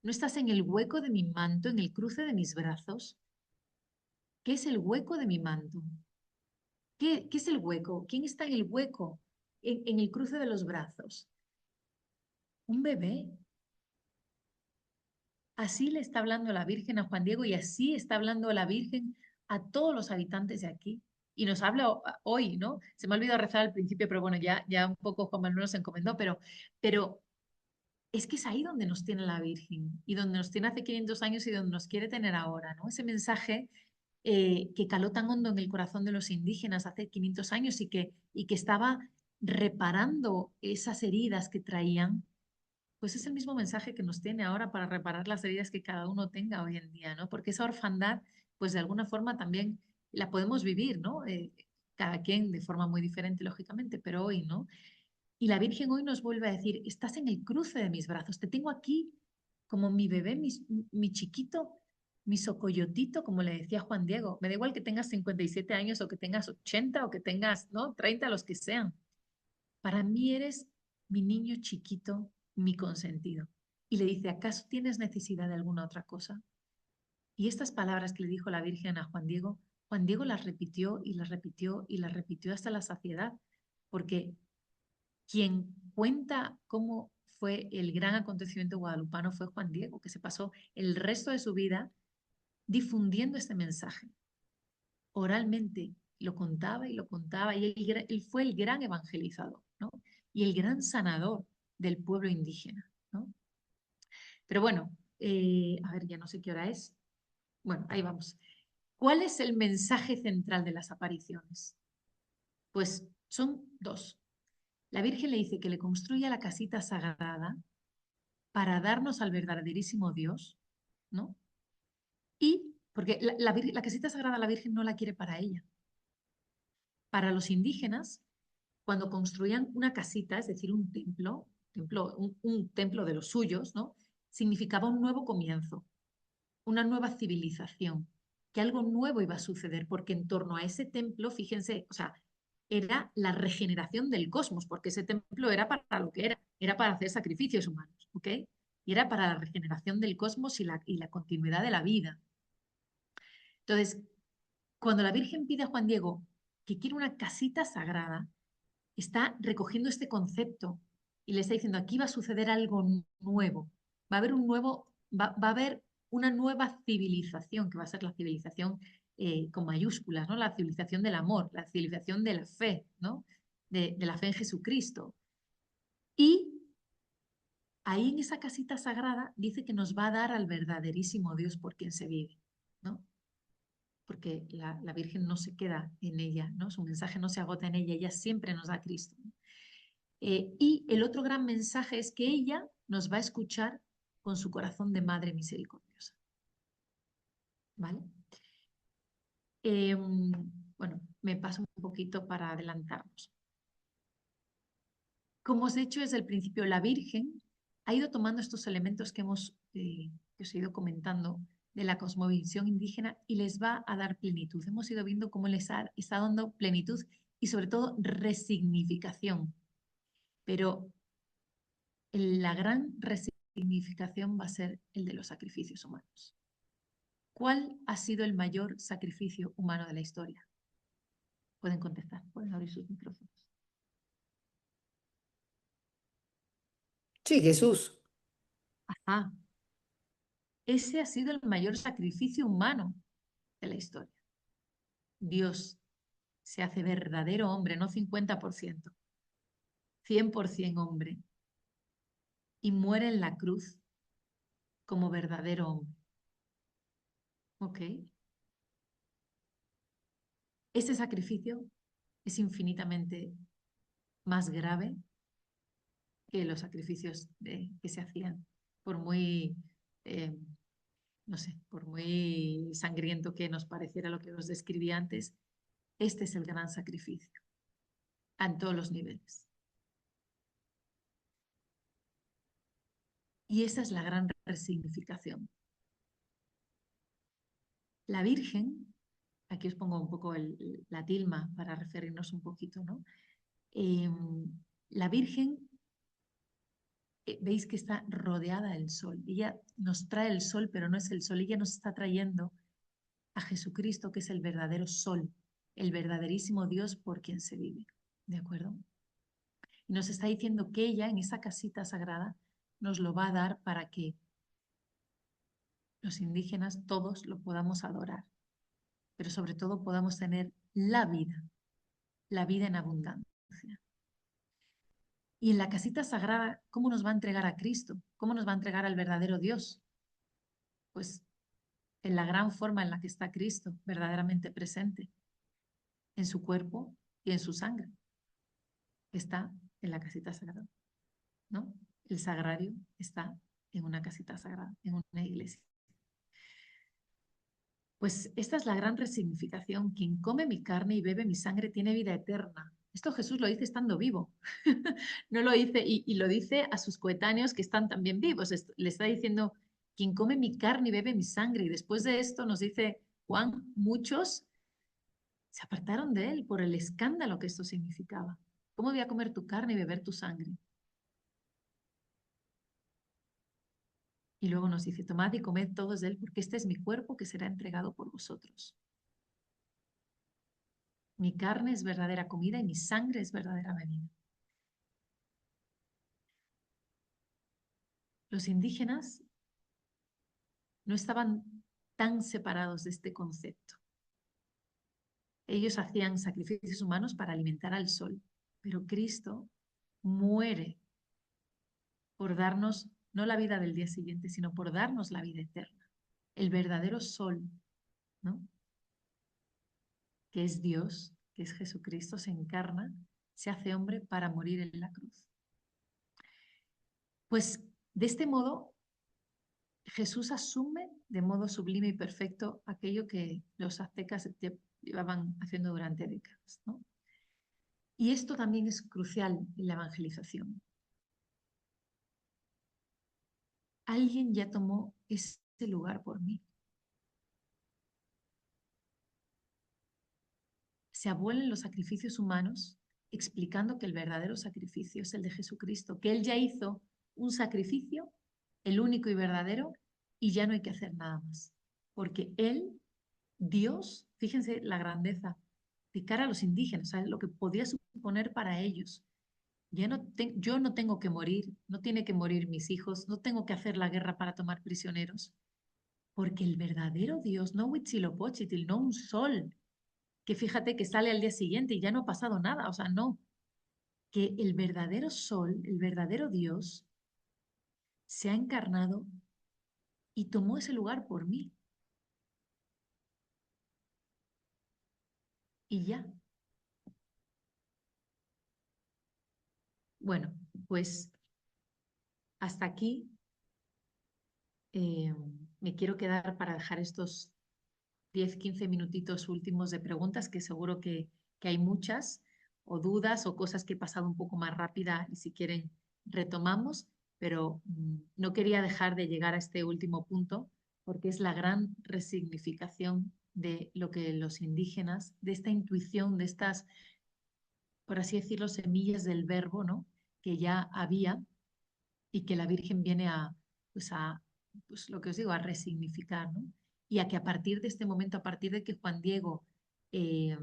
no estás en el hueco de mi manto, en el cruce de mis brazos. ¿Qué es el hueco de mi manto? ¿Qué es el hueco? ¿Quién está en el hueco? En el cruce de los brazos. Un bebé. Así le está hablando la Virgen a Juan Diego y así está hablando la Virgen a todos los habitantes de aquí. Y nos habla hoy, ¿no? Se me ha olvidado rezar al principio, pero bueno, ya un poco Juan Manuel nos encomendó, pero es que es ahí donde nos tiene la Virgen y donde nos tiene hace 500 años y donde nos quiere tener ahora, ¿no? Ese mensaje que caló tan hondo en el corazón de los indígenas hace 500 años y que estaba reparando esas heridas que traían, pues es el mismo mensaje que nos tiene ahora para reparar las heridas que cada uno tenga hoy en día, ¿no? Porque esa orfandad, pues de alguna forma también la podemos vivir, ¿no? Cada quien de forma muy diferente, lógicamente, pero hoy, ¿no? Y la Virgen hoy nos vuelve a decir, estás en el cruce de mis brazos, te tengo aquí como mi bebé, mi chiquito, mi socoyotito, como le decía Juan Diego. Me da igual que tengas 57 años o que tengas 80 o que tengas, ¿no? 30, los que sean. Para mí eres mi niño chiquito, mi consentido. Y le dice, ¿acaso tienes necesidad de alguna otra cosa? Y estas palabras que le dijo la Virgen a Juan Diego las repitió y las repitió y las repitió hasta la saciedad, porque quien cuenta cómo fue el gran acontecimiento guadalupano fue Juan Diego, que se pasó el resto de su vida difundiendo este mensaje. Oralmente lo contaba y lo contaba, y él fue el gran evangelizador, ¿no? Y el gran sanador del pueblo indígena, ¿no? Pero bueno, a ver, ya no sé qué hora es. Bueno, ahí vamos. ¿Cuál es el mensaje central de las apariciones? Pues son dos. La Virgen le dice que le construya la casita sagrada para darnos al verdaderísimo Dios, ¿no? Y porque la casita sagrada la Virgen no la quiere para ella. Para los indígenas, cuando construían una casita, es decir, un templo de los suyos, ¿no? Significaba un nuevo comienzo, una nueva civilización, que algo nuevo iba a suceder, porque en torno a ese templo, fíjense, o sea, era la regeneración del cosmos, porque ese templo era para lo que era para hacer sacrificios humanos, ¿ok? y era para la regeneración del cosmos y la continuidad de la vida. Entonces, cuando la Virgen pide a Juan Diego que quiere una casita sagrada, está recogiendo este concepto y le está diciendo, aquí va a suceder algo nuevo, va a haber va a haber una nueva civilización, que va a ser la civilización con mayúsculas, ¿no? La civilización del amor, la civilización de la fe, ¿no? De la fe en Jesucristo. Y ahí en esa casita sagrada dice que nos va a dar al verdaderísimo Dios por quien se vive, ¿no? Porque la Virgen no se queda en ella, ¿no? Su mensaje no se agota en ella, ella siempre nos da a Cristo. Y el otro gran mensaje es que ella nos va a escuchar con su corazón de madre misericordiosa. ¿Vale? Bueno, me paso un poquito para adelantarnos. Como os he dicho desde el principio, la Virgen ha ido tomando estos elementos que os he ido comentando de la cosmovisión indígena y les va a dar plenitud. Hemos ido viendo cómo está dando plenitud y sobre todo resignificación. Pero la gran resignificación va a ser el de los sacrificios humanos. ¿Cuál ha sido el mayor sacrificio humano de la historia? Pueden contestar, pueden abrir sus micrófonos. Sí, Jesús. Ajá, ese ha sido el mayor sacrificio humano de la historia. Dios se hace verdadero hombre, no 50%, 100% hombre, y muere en la cruz como verdadero hombre. ¿Ok? Ese sacrificio es infinitamente más grave que los sacrificios que se hacían, por muy, eh, no sé, por muy sangriento que nos pareciera lo que os describí antes, este es el gran sacrificio, en todos los niveles. Y esa es la gran resignificación. La Virgen, aquí os pongo un poco la tilma para referirnos un poquito, ¿no? La Virgen, veis que está rodeada del sol. Ella nos trae el sol, pero no es el sol. Ella nos está trayendo a Jesucristo, que es el verdadero sol, el verdaderísimo Dios por quien se vive. ¿De acuerdo? Y nos está diciendo que ella, en esa casita sagrada, nos lo va a dar para que los indígenas todos lo podamos adorar, pero sobre todo podamos tener la vida en abundancia. Y en la casita sagrada, ¿cómo nos va a entregar a Cristo? ¿Cómo nos va a entregar al verdadero Dios? Pues en la gran forma en la que está Cristo, verdaderamente presente, en su cuerpo y en su sangre, que está en la casita sagrada, ¿no? El sagrario está en una casita sagrada, en una iglesia. Pues esta es la gran resignificación. Quien come mi carne y bebe mi sangre tiene vida eterna. Esto Jesús lo dice estando vivo. No lo dice y lo dice a sus coetáneos que están también vivos. Le está diciendo, quien come mi carne y bebe mi sangre. Y después de esto nos dice Juan, muchos se apartaron de él por el escándalo que esto significaba. ¿Cómo voy a comer tu carne y beber tu sangre? Y luego nos dice, tomad y comed todos de él, porque este es mi cuerpo que será entregado por vosotros. Mi carne es verdadera comida y mi sangre es verdadera bebida. Los indígenas no estaban tan separados de este concepto. Ellos hacían sacrificios humanos para alimentar al sol, pero Cristo muere por darnos no la vida del día siguiente, sino por darnos la vida eterna. El verdadero sol, ¿no? Que es Dios, que es Jesucristo, se encarna, se hace hombre para morir en la cruz. Pues de este modo, Jesús asume de modo sublime y perfecto aquello que los aztecas llevaban haciendo durante décadas, ¿no? Y esto también es crucial en la evangelización. Alguien ya tomó ese lugar por mí. Se abuelen los sacrificios humanos explicando que el verdadero sacrificio es el de Jesucristo, que Él ya hizo un sacrificio el único y verdadero, y ya no hay que hacer nada más. Porque Él, Dios, fíjense la grandeza de cara a los indígenas, ¿sabes? Lo que podía suponer para ellos. Yo no tengo que morir, no tiene que morir mis hijos, no tengo que hacer la guerra para tomar prisioneros, porque el verdadero Dios, no Huitzilopochtli, no un sol, que fíjate que sale al día siguiente y ya no ha pasado nada, o sea, no, que el verdadero sol, el verdadero Dios, se ha encarnado y tomó ese lugar por mí. Y ya. Bueno, pues hasta aquí eh, me quiero quedar para dejar estos 10, 15 minutitos últimos de preguntas, que seguro que hay muchas, o dudas o cosas que he pasado un poco más rápida y si quieren retomamos, pero no quería dejar de llegar a este último punto porque es la gran resignificación de lo que los indígenas, de esta intuición, de estas, por así decirlo, semillas del verbo, ¿no? Que ya había y que la Virgen viene pues lo que os digo, a resignificar, ¿no? Y a que a partir de este momento, a partir de que Juan Diego eh,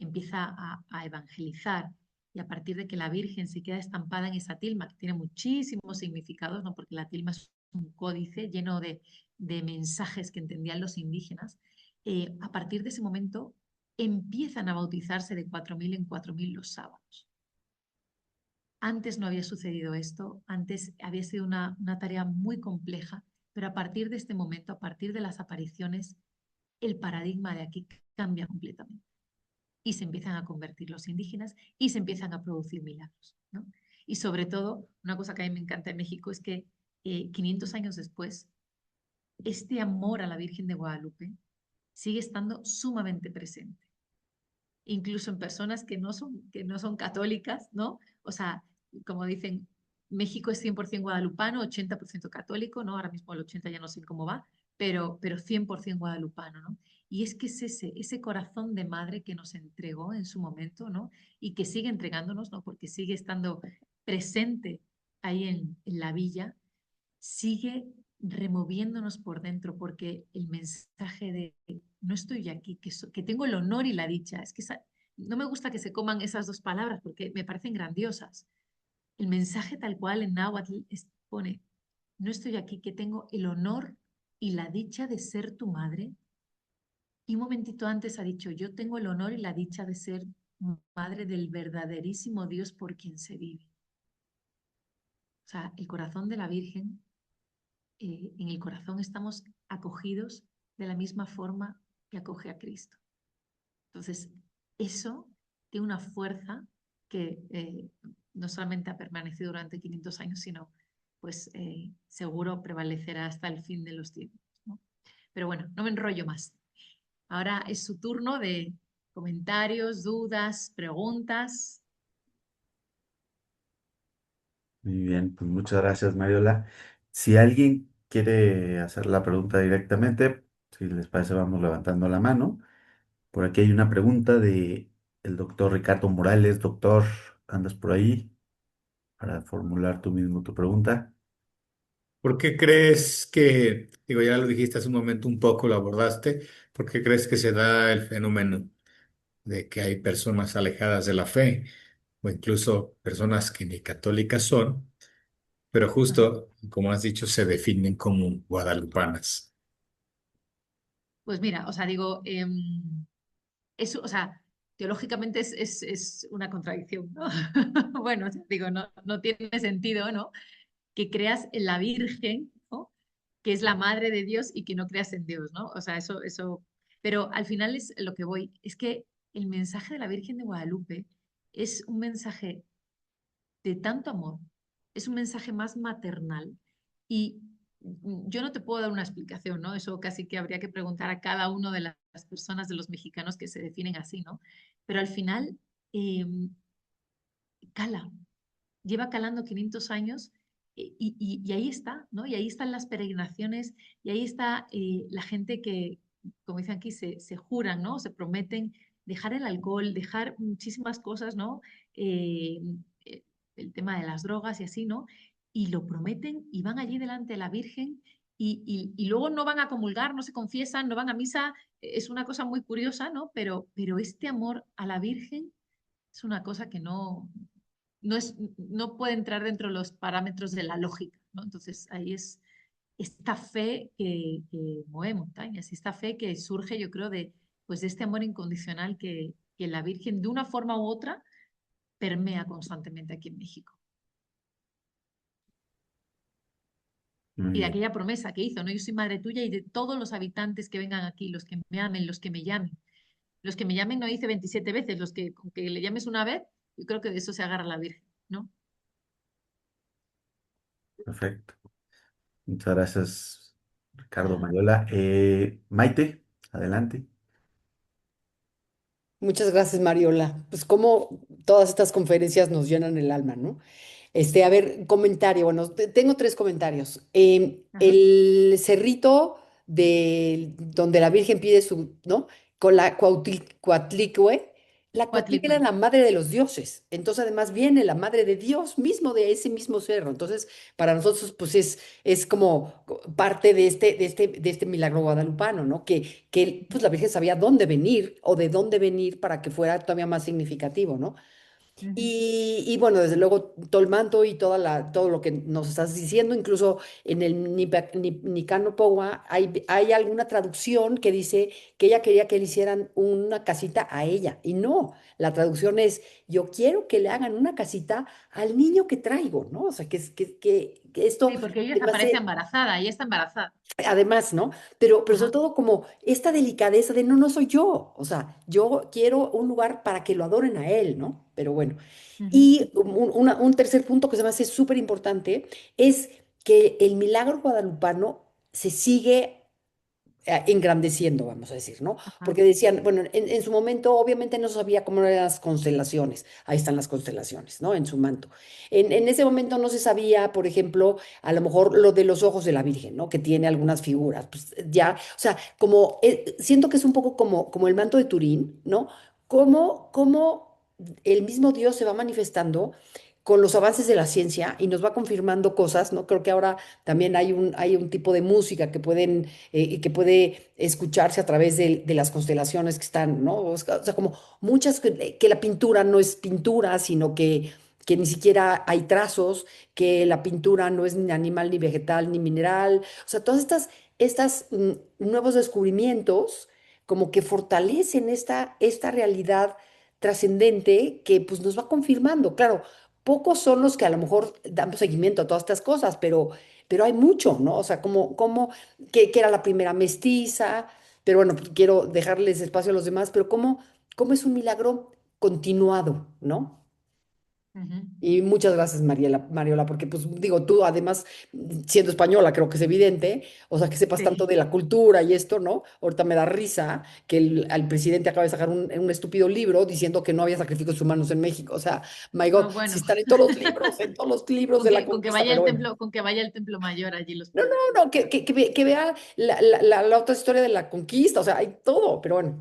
empieza a evangelizar y a partir de que la Virgen se queda estampada en esa tilma, que tiene muchísimos significados, ¿no? Porque la tilma es un códice lleno de mensajes que entendían los indígenas, a partir de ese momento empiezan a bautizarse de 4.000 en 4.000 los sábados. Antes no había sucedido esto, antes había sido una tarea muy compleja, pero a partir de este momento, a partir de las apariciones, el paradigma de aquí cambia completamente y se empiezan a convertir los indígenas y se empiezan a producir milagros, ¿no? Y sobre todo, una cosa que a mí me encanta en México es que 500 años después, este amor a la Virgen de Guadalupe sigue estando sumamente presente, incluso en personas que no son católicas, ¿no? O sea, como dicen, México es 100% guadalupano, 80% católico, ¿no? Ahora mismo el 80 ya no sé cómo va, pero 100% guadalupano, ¿no? Y es que es ese corazón de madre que nos entregó en su momento, ¿no? Y que sigue entregándonos, ¿no? Porque sigue estando presente ahí en la villa, sigue removiéndonos por dentro, porque el mensaje de no estoy aquí, que tengo el honor y la dicha, es que no me gusta que se coman esas dos palabras porque me parecen grandiosas. El mensaje tal cual en náhuatl pone, no estoy aquí, que tengo el honor y la dicha de ser tu madre. Y un momentito antes ha dicho, yo tengo el honor y la dicha de ser madre del verdaderísimo Dios por quien se vive. O sea, el corazón de la Virgen, en el corazón estamos acogidos de la misma forma que acoge a Cristo. Entonces, eso tiene una fuerza que no solamente ha permanecido durante 500 años, sino pues seguro prevalecerá hasta el fin de los tiempos, ¿no? Pero bueno, no me enrollo más. Ahora es su turno de comentarios, dudas, preguntas. Muy bien, pues muchas gracias, Mariola. Si alguien quiere hacer la pregunta directamente, si les parece, vamos levantando la mano. Por aquí hay una pregunta de el doctor Ricardo Morales. Doctor, ¿andas por ahí para formular tú mismo tu pregunta? ¿Por qué crees que, digo, ya lo dijiste hace un momento, un poco lo abordaste, ¿por qué crees que se da el fenómeno de que hay personas alejadas de la fe o incluso personas que ni católicas son, pero Ajá. justo, como has dicho, se definen como guadalupanas? Pues mira, o sea, digo, eso, o sea, teológicamente es una contradicción, ¿no? Bueno, o sea, digo, no tiene sentido, ¿no? Que creas en la Virgen, ¿no? Que es la madre de Dios y que no creas en Dios, ¿no? O sea, pero al final es lo que voy, es que el mensaje de la Virgen de Guadalupe es un mensaje de tanto amor, es un mensaje más maternal y yo no te puedo dar una explicación, ¿no? Eso casi que habría que preguntar a cada uno de las personas de los mexicanos que se definen así, ¿no? Pero al final eh, cala, lleva calando 500 años y ahí está, ¿no? Y ahí están las peregrinaciones y ahí está la gente que, como dicen aquí, se juran, ¿no? Se prometen dejar el alcohol, dejar muchísimas cosas, ¿no? Eh, el tema de las drogas y así, ¿no? y lo prometen y van allí delante de la Virgen y luego no van a comulgar, no se confiesan, no van a misa. Es una cosa muy curiosa, ¿no? Pero este amor a la Virgen es una cosa que no puede entrar dentro de los parámetros de la lógica, ¿no? Entonces ahí es esta fe que mueve montañas, esta fe que surge, yo creo, pues, de este amor incondicional que la Virgen, de una forma u otra, permea constantemente aquí en México. Muy Y de bien, aquella promesa que hizo, ¿no? Yo soy madre tuya y de todos los habitantes que vengan aquí, los que me amen, los que me llamen. Los que me llamen no dice 27 veces, los que con que le llames una vez, yo creo que de eso se agarra la Virgen, ¿no? perfecto. Muchas gracias, Ricardo Nada. Mariola. Maite, adelante. Muchas gracias, Mariola. Pues como todas estas conferencias nos llenan el alma, ¿no? A ver, comentario. Bueno, tengo tres comentarios. Ajá. El cerrito donde la Virgen pide su, ¿no? Con la Cuatlicue, la Cuatlicue era Coatlicue. la madre de los dioses. Entonces, además, viene la madre de Dios mismo de ese mismo cerro. Entonces, para nosotros, pues es como parte de este milagro guadalupano, ¿no? Que pues la Virgen sabía dónde venir o de dónde venir para que fuera todavía más significativo, ¿no? Ujú. Y bueno, desde luego todo el manto y todo lo que nos estás diciendo, incluso en el Nicano Powa hay alguna traducción que dice que ella quería que le hicieran una casita a ella. Y no, la traducción es, yo quiero que le hagan una casita al niño que traigo, ¿no? O sea, que esto Sí, porque ella se me aparece hace embarazada, ella está embarazada. además, ¿no? Pero sobre Ajá. todo como esta delicadeza de no, no soy yo. O sea, yo quiero un lugar para que lo adoren a él, ¿no? Pero bueno. Ujú. Y un tercer punto que se me hace súper importante es que el milagro guadalupano se sigue engrandeciendo, vamos a decir, ¿no? Ajá. Porque decían, bueno, en su momento obviamente no sabía cómo eran las constelaciones, ahí están las constelaciones, ¿no? En su manto. En ese momento no se sabía, por ejemplo, a lo mejor lo de los ojos de la Virgen, ¿no? Que tiene algunas figuras, pues ya, o sea, como, siento que es un poco como el manto de Turín, ¿no? Como el mismo Dios se va manifestando con los avances de la ciencia y nos va confirmando cosas, ¿no? Creo que ahora también hay un tipo de música que puede escucharse a través de las constelaciones que están, ¿no? O sea, como muchas, que la pintura no es pintura, sino que ni siquiera hay trazos, que la pintura no es ni animal, ni vegetal, ni mineral. O sea, todas estas nuevos descubrimientos como que fortalecen esta realidad trascendente que pues nos va confirmando. Claro, pocos son los que a lo mejor dan seguimiento a todas estas cosas, pero hay mucho, ¿no? O sea, que era la primera mestiza, pero bueno, pues quiero dejarles espacio a los demás, pero cómo es un milagro continuado, ¿no? Ujú. Y muchas gracias, Mariola, porque pues digo, tú además, siendo española, creo que es evidente, o sea, que sepas tanto Sí. de la cultura y esto, ¿no? Ahorita me da risa que el presidente acaba de sacar un estúpido libro diciendo que no había sacrificios humanos en México. O sea, my Ah, God, si bueno, están en todos los libros de la con que conquista, vaya pero el bueno. templo, con que vaya el templo mayor allí los No, no, puede no, que vea la otra historia de la conquista, o sea, hay todo, pero bueno,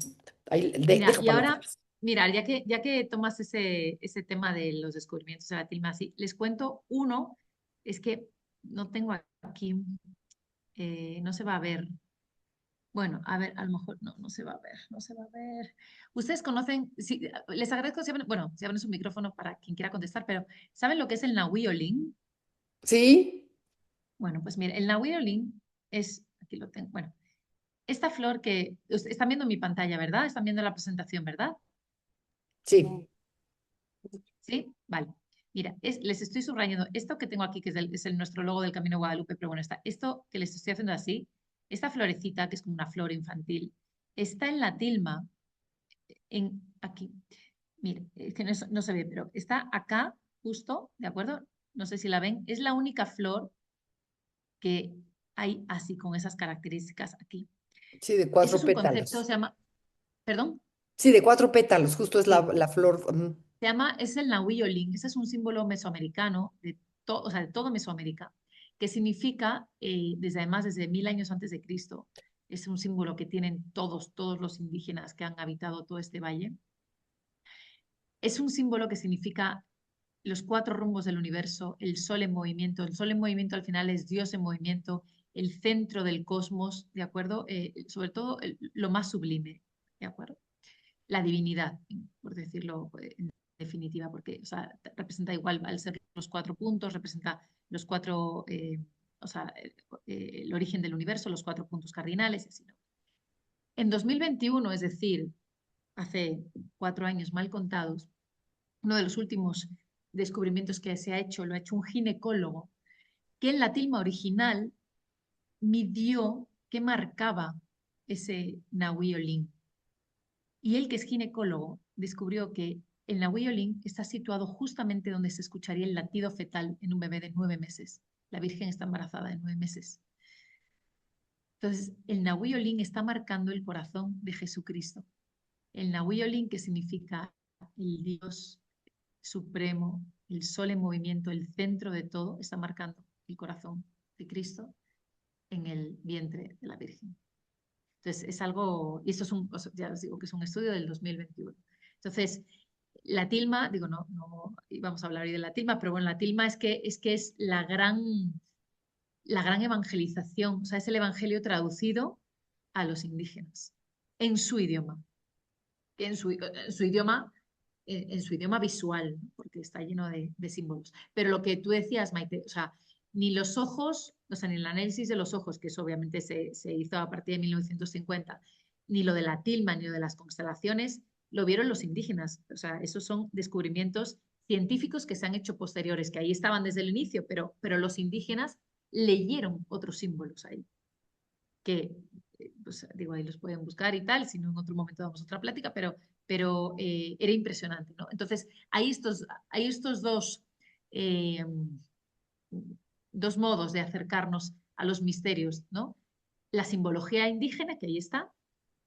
ahí Mira, dejo y para los ahora, demás. mira, ya que tomas ese tema de los descubrimientos de la tilma, sí, les cuento uno, es que no tengo aquí, no se va a ver. Bueno, a ver, a lo mejor no se va a ver, no se va a ver. Ustedes conocen, sí, les agradezco si abren, bueno, si abren su micrófono para quien quiera contestar, pero ¿saben lo que es el Nahuiolín? ¿Sí? Bueno, pues mire, el Nahuiolín es, aquí lo tengo, bueno, esta flor que están viendo mi pantalla, ¿verdad? Están viendo la presentación, ¿verdad? Sí, ¿Sí? Vale. Mira, les estoy subrayando esto que tengo aquí, que es nuestro logo del Camino de Guadalupe, pero bueno, esto que les estoy haciendo así, esta florecita, que es como una flor infantil, está en la tilma, aquí. Mira, es que no se ve, pero está acá, justo, ¿de acuerdo? No sé si la ven. Es la única flor que hay así, con esas características aquí. sí, de Esto cuatro es un concepto, pétalos. se llama, perdón, Sí, de cuatro pétalos, justo es la, sí, la flor. es el Nahuiolín. Ese es un símbolo mesoamericano, o sea, de todo Mesoamérica, que significa, desde 1000 años antes de Cristo, es un símbolo que tienen todos los indígenas que han habitado todo este valle. Es un símbolo que significa los cuatro rumbos del universo, el sol en movimiento. El sol en movimiento al final es Dios en movimiento, el centro del cosmos, ¿de acuerdo? Sobre todo lo más sublime, ¿de acuerdo? La divinidad, por decirlo en definitiva, porque o sea, representa igual, al ser los cuatro puntos, representa los cuatro, o sea, el origen del universo, los cuatro puntos cardinales, y así, ¿no? En 2021, es decir, hace 4 años mal contados, uno de los últimos descubrimientos que se ha hecho, lo ha hecho un ginecólogo, que en la tilma original midió qué marcaba ese Nahui Olin. Y él, que es ginecólogo, descubrió que el Nahui Olin está situado justamente donde se escucharía el latido fetal en un bebé de 9 meses. La Virgen está embarazada de 9 meses. Entonces, el Nahui Olin está marcando el corazón de Jesucristo. El Nahui Olin, que significa el Dios supremo, el sol en movimiento, el centro de todo, está marcando el corazón de Cristo en el vientre de la Virgen. Entonces, es algo, y esto es un, ya os digo que es un estudio del 2021. Entonces, la tilma, digo, no vamos a hablar hoy de la tilma, pero bueno, la tilma es la gran evangelización, o sea, es el evangelio traducido a los indígenas en su idioma, en su idioma visual, ¿no? Porque está lleno de símbolos. Pero lo que tú decías, Maite, o sea, ni los ojos, o sea, ni el análisis de los ojos, que eso obviamente se hizo a partir de 1950, ni lo de la tilma, ni lo de las constelaciones, lo vieron los indígenas. O sea, esos son descubrimientos científicos que se han hecho posteriores, que ahí estaban desde el inicio, pero los indígenas leyeron otros símbolos ahí, que, pues digo, ahí los pueden buscar y tal, si no en otro momento damos otra plática, pero era impresionante, ¿no? Entonces, hay estos eh, dos modos de acercarnos a los misterios, ¿no? La simbología indígena, que ahí está,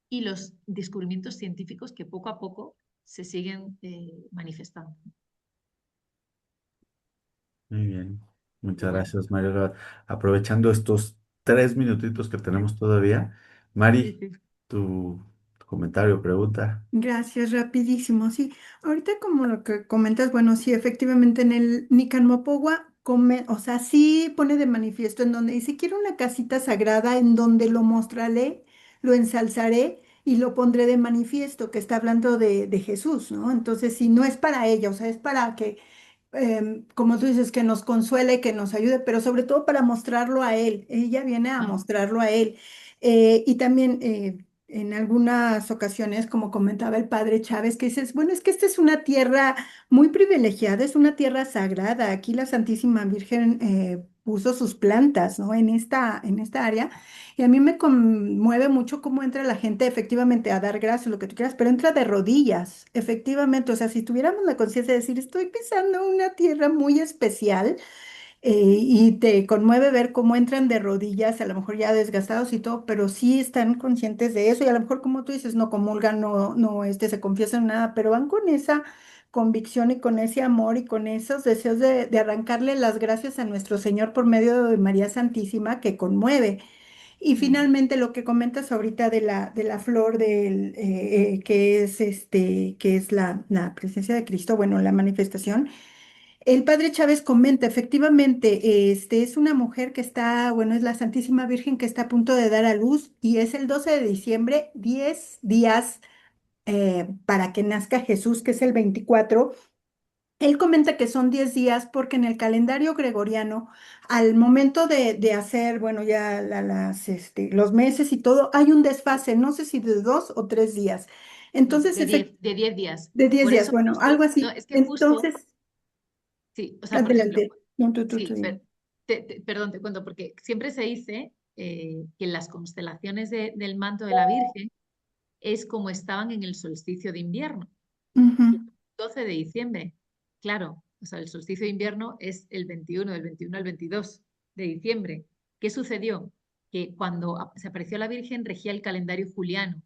y los descubrimientos científicos que poco a poco se siguen manifestando. Muy bien. Qué Muchas bueno. gracias, Mario. Aprovechando estos 3 minutitos que tenemos todavía, Sí, Mari, sí. tu comentario, pregunta. Gracias, rapidísimo. Sí, ahorita como lo que comentas, bueno, sí, efectivamente en el Nican Mopogua o sea, sí pone de manifiesto en donde dice, quiero una casita sagrada en donde lo mostraré, lo ensalzaré y lo pondré de manifiesto, que está hablando de Jesús, ¿no? Entonces, sí, no es para ella, o sea, es para que como tú dices, que nos consuele, que nos ayude, pero sobre todo para mostrarlo a Él. Ella viene a Ah, mostrarlo a Él. Y también en algunas ocasiones, como comentaba el padre Chávez, que dices, bueno, es que esta es una tierra muy privilegiada, es una tierra sagrada. Aquí la Santísima Virgen puso sus plantas, ¿no? En esta área. Y a mí me conmueve mucho cómo entra la gente efectivamente a dar gracias, lo que tú quieras, pero entra de rodillas, efectivamente. O sea, si tuviéramos la conciencia de decir, estoy pisando una tierra muy especial, y te conmueve ver cómo entran de rodillas, a lo mejor ya desgastados y todo, pero sí están conscientes de eso y a lo mejor como tú dices, no comulgan, no se confiesan nada, pero van con esa convicción y con ese amor y con esos deseos de arrancarle las gracias a nuestro Señor por medio de María Santísima que conmueve. Y mm, finalmente lo que comentas ahorita de la flor que es que es la presencia de Cristo, bueno, la manifestación. El padre Chávez comenta, efectivamente, es una mujer que está, bueno, es la Santísima Virgen que está a punto de dar a luz y es el 12 de diciembre, 10 días para que nazca Jesús, que es el 24. Él comenta que son 10 días porque en el calendario gregoriano, al momento de hacer, bueno, ya los meses y todo, hay un desfase, no sé si de 2 o 3 días. no, Entonces, de 10 días. de 10 Por días, eso bueno, algo justo, no, así. es que justo, Entonces, sí, o sea, por ejemplo, adelante. No, tú sí, dime. perdón, te cuento, porque siempre se dice que las constelaciones del manto de la Virgen es como estaban en el solsticio de invierno, Ujú. 12 de diciembre. Claro, o sea, el solsticio de invierno es el 21, del 21 al 22 de diciembre. ¿Qué sucedió? Que cuando se apareció la Virgen regía el calendario juliano.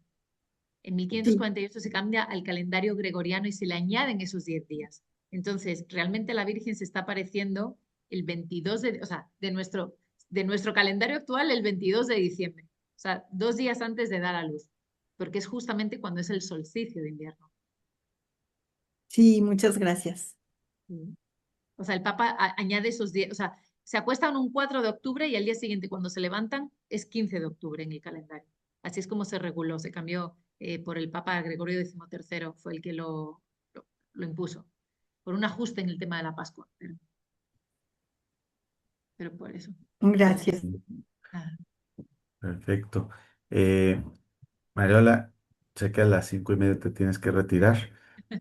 En Sí, 1548 se cambia al calendario gregoriano y se le añaden esos 10 días. Entonces, realmente la Virgen se está apareciendo el 22 o sea, de nuestro calendario actual el 22 de diciembre. O sea, 2 días antes de dar a luz, porque es justamente cuando es el solsticio de invierno. sí, muchas gracias. Mm. O sea, el Papa añade esos días, o sea, se acuestan un 4 de octubre y al día siguiente cuando se levantan es 15 de octubre en el calendario. Así es como se reguló, se cambió por el Papa Gregorio XIII, fue el que lo impuso, por un ajuste en el tema de la Pascua, pero por eso. Gracias. Nada. Perfecto. Eh, Mariola, sé que a las 5:30 te tienes que retirar.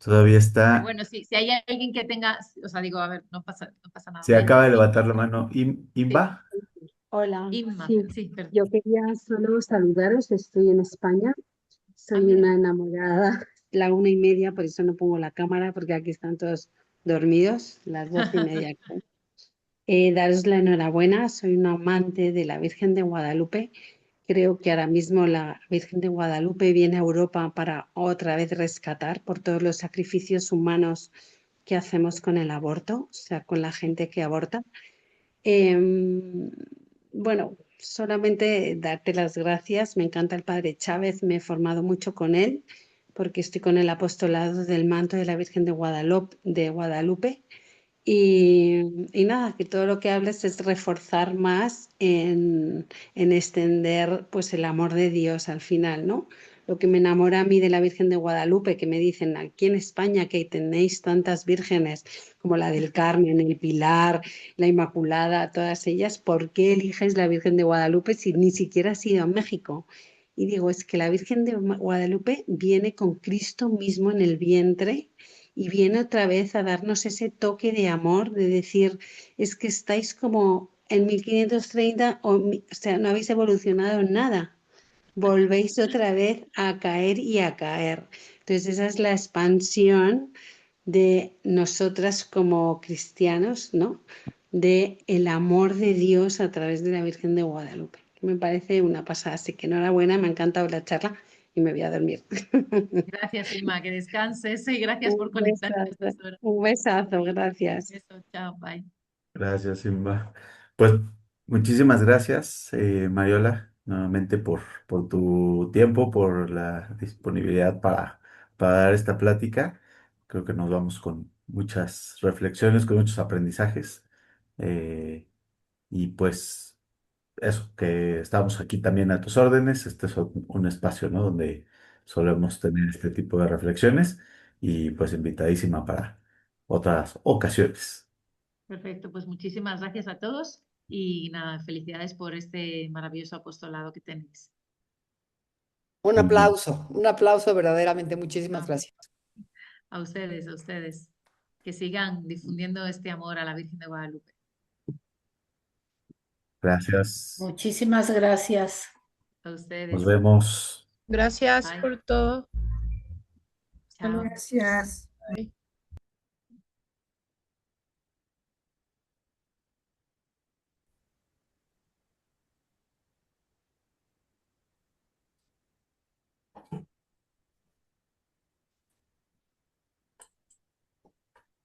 Todavía está, Bueno, sí, si hay alguien que tenga, o sea, digo, a ver, no pasa nada. se acaba de Sí, levantar la mano. sí, Imba, Hola, Inma, sí, sí, perdón. yo quería solo saludaros, estoy en España, Ah, soy mira. una enamorada, la 1:30, por eso no pongo la cámara, porque aquí están todos dormidos, las 12:30 creo. Daros la enhorabuena, soy una amante de la Virgen de Guadalupe, creo que ahora mismo la Virgen de Guadalupe viene a Europa para otra vez rescatar por todos los sacrificios humanos que hacemos con el aborto, o sea, con la gente que aborta. Em, bueno, solamente darte las gracias. Me encanta el Padre Chávez, me he formado mucho con él porque estoy con el apostolado del manto de la Virgen de Guadalupe. Y nada, que todo lo que hables es reforzar más en extender pues el amor de Dios al final, ¿no? Lo que me enamora a mí de la Virgen de Guadalupe, que me dicen aquí en España que tenéis tantas vírgenes como la del Carmen, el Pilar, la Inmaculada, todas ellas, ¿por qué eliges la Virgen de Guadalupe si ni siquiera has ido a México? Y digo, es que la Virgen de Guadalupe viene con Cristo mismo en el vientre y viene otra vez a darnos ese toque de amor, de decir, es que estáis como en 1530, o sea, no habéis evolucionado en nada, volvéis otra vez a caer y a caer. Entonces esa es la expansión de nosotras como cristianos, ¿no? De el amor de Dios a través de la Virgen de Guadalupe. Me parece una pasada, así que enhorabuena, me ha encantado la charla y me voy a dormir. Gracias, Inma, que descanses y gracias por Un conectarte a estas besazo, horas. un besazo, gracias. Eso, chao, bye. gracias, Imba. Pues muchísimas gracias, Mariola, nuevamente por tu tiempo, por la disponibilidad para dar esta plática. Creo que nos vamos con muchas reflexiones, con muchos aprendizajes. Eh, y pues eso, que estamos aquí también a tus órdenes. Este es un espacio, ¿no? Donde solemos tener este tipo de reflexiones y pues invitadísima para otras ocasiones. Perfecto, pues muchísimas gracias a todos y nada, felicidades por este maravilloso apostolado que tenéis. Un aplauso verdaderamente. Muchísimas Ah, gracias. a ustedes, que sigan difundiendo este amor a la Virgen de Guadalupe. Gracias. Muchísimas gracias. A Nos ustedes. vemos. Gracias Bye. por todo. Hasta Chao. luego. Gracias. Bye.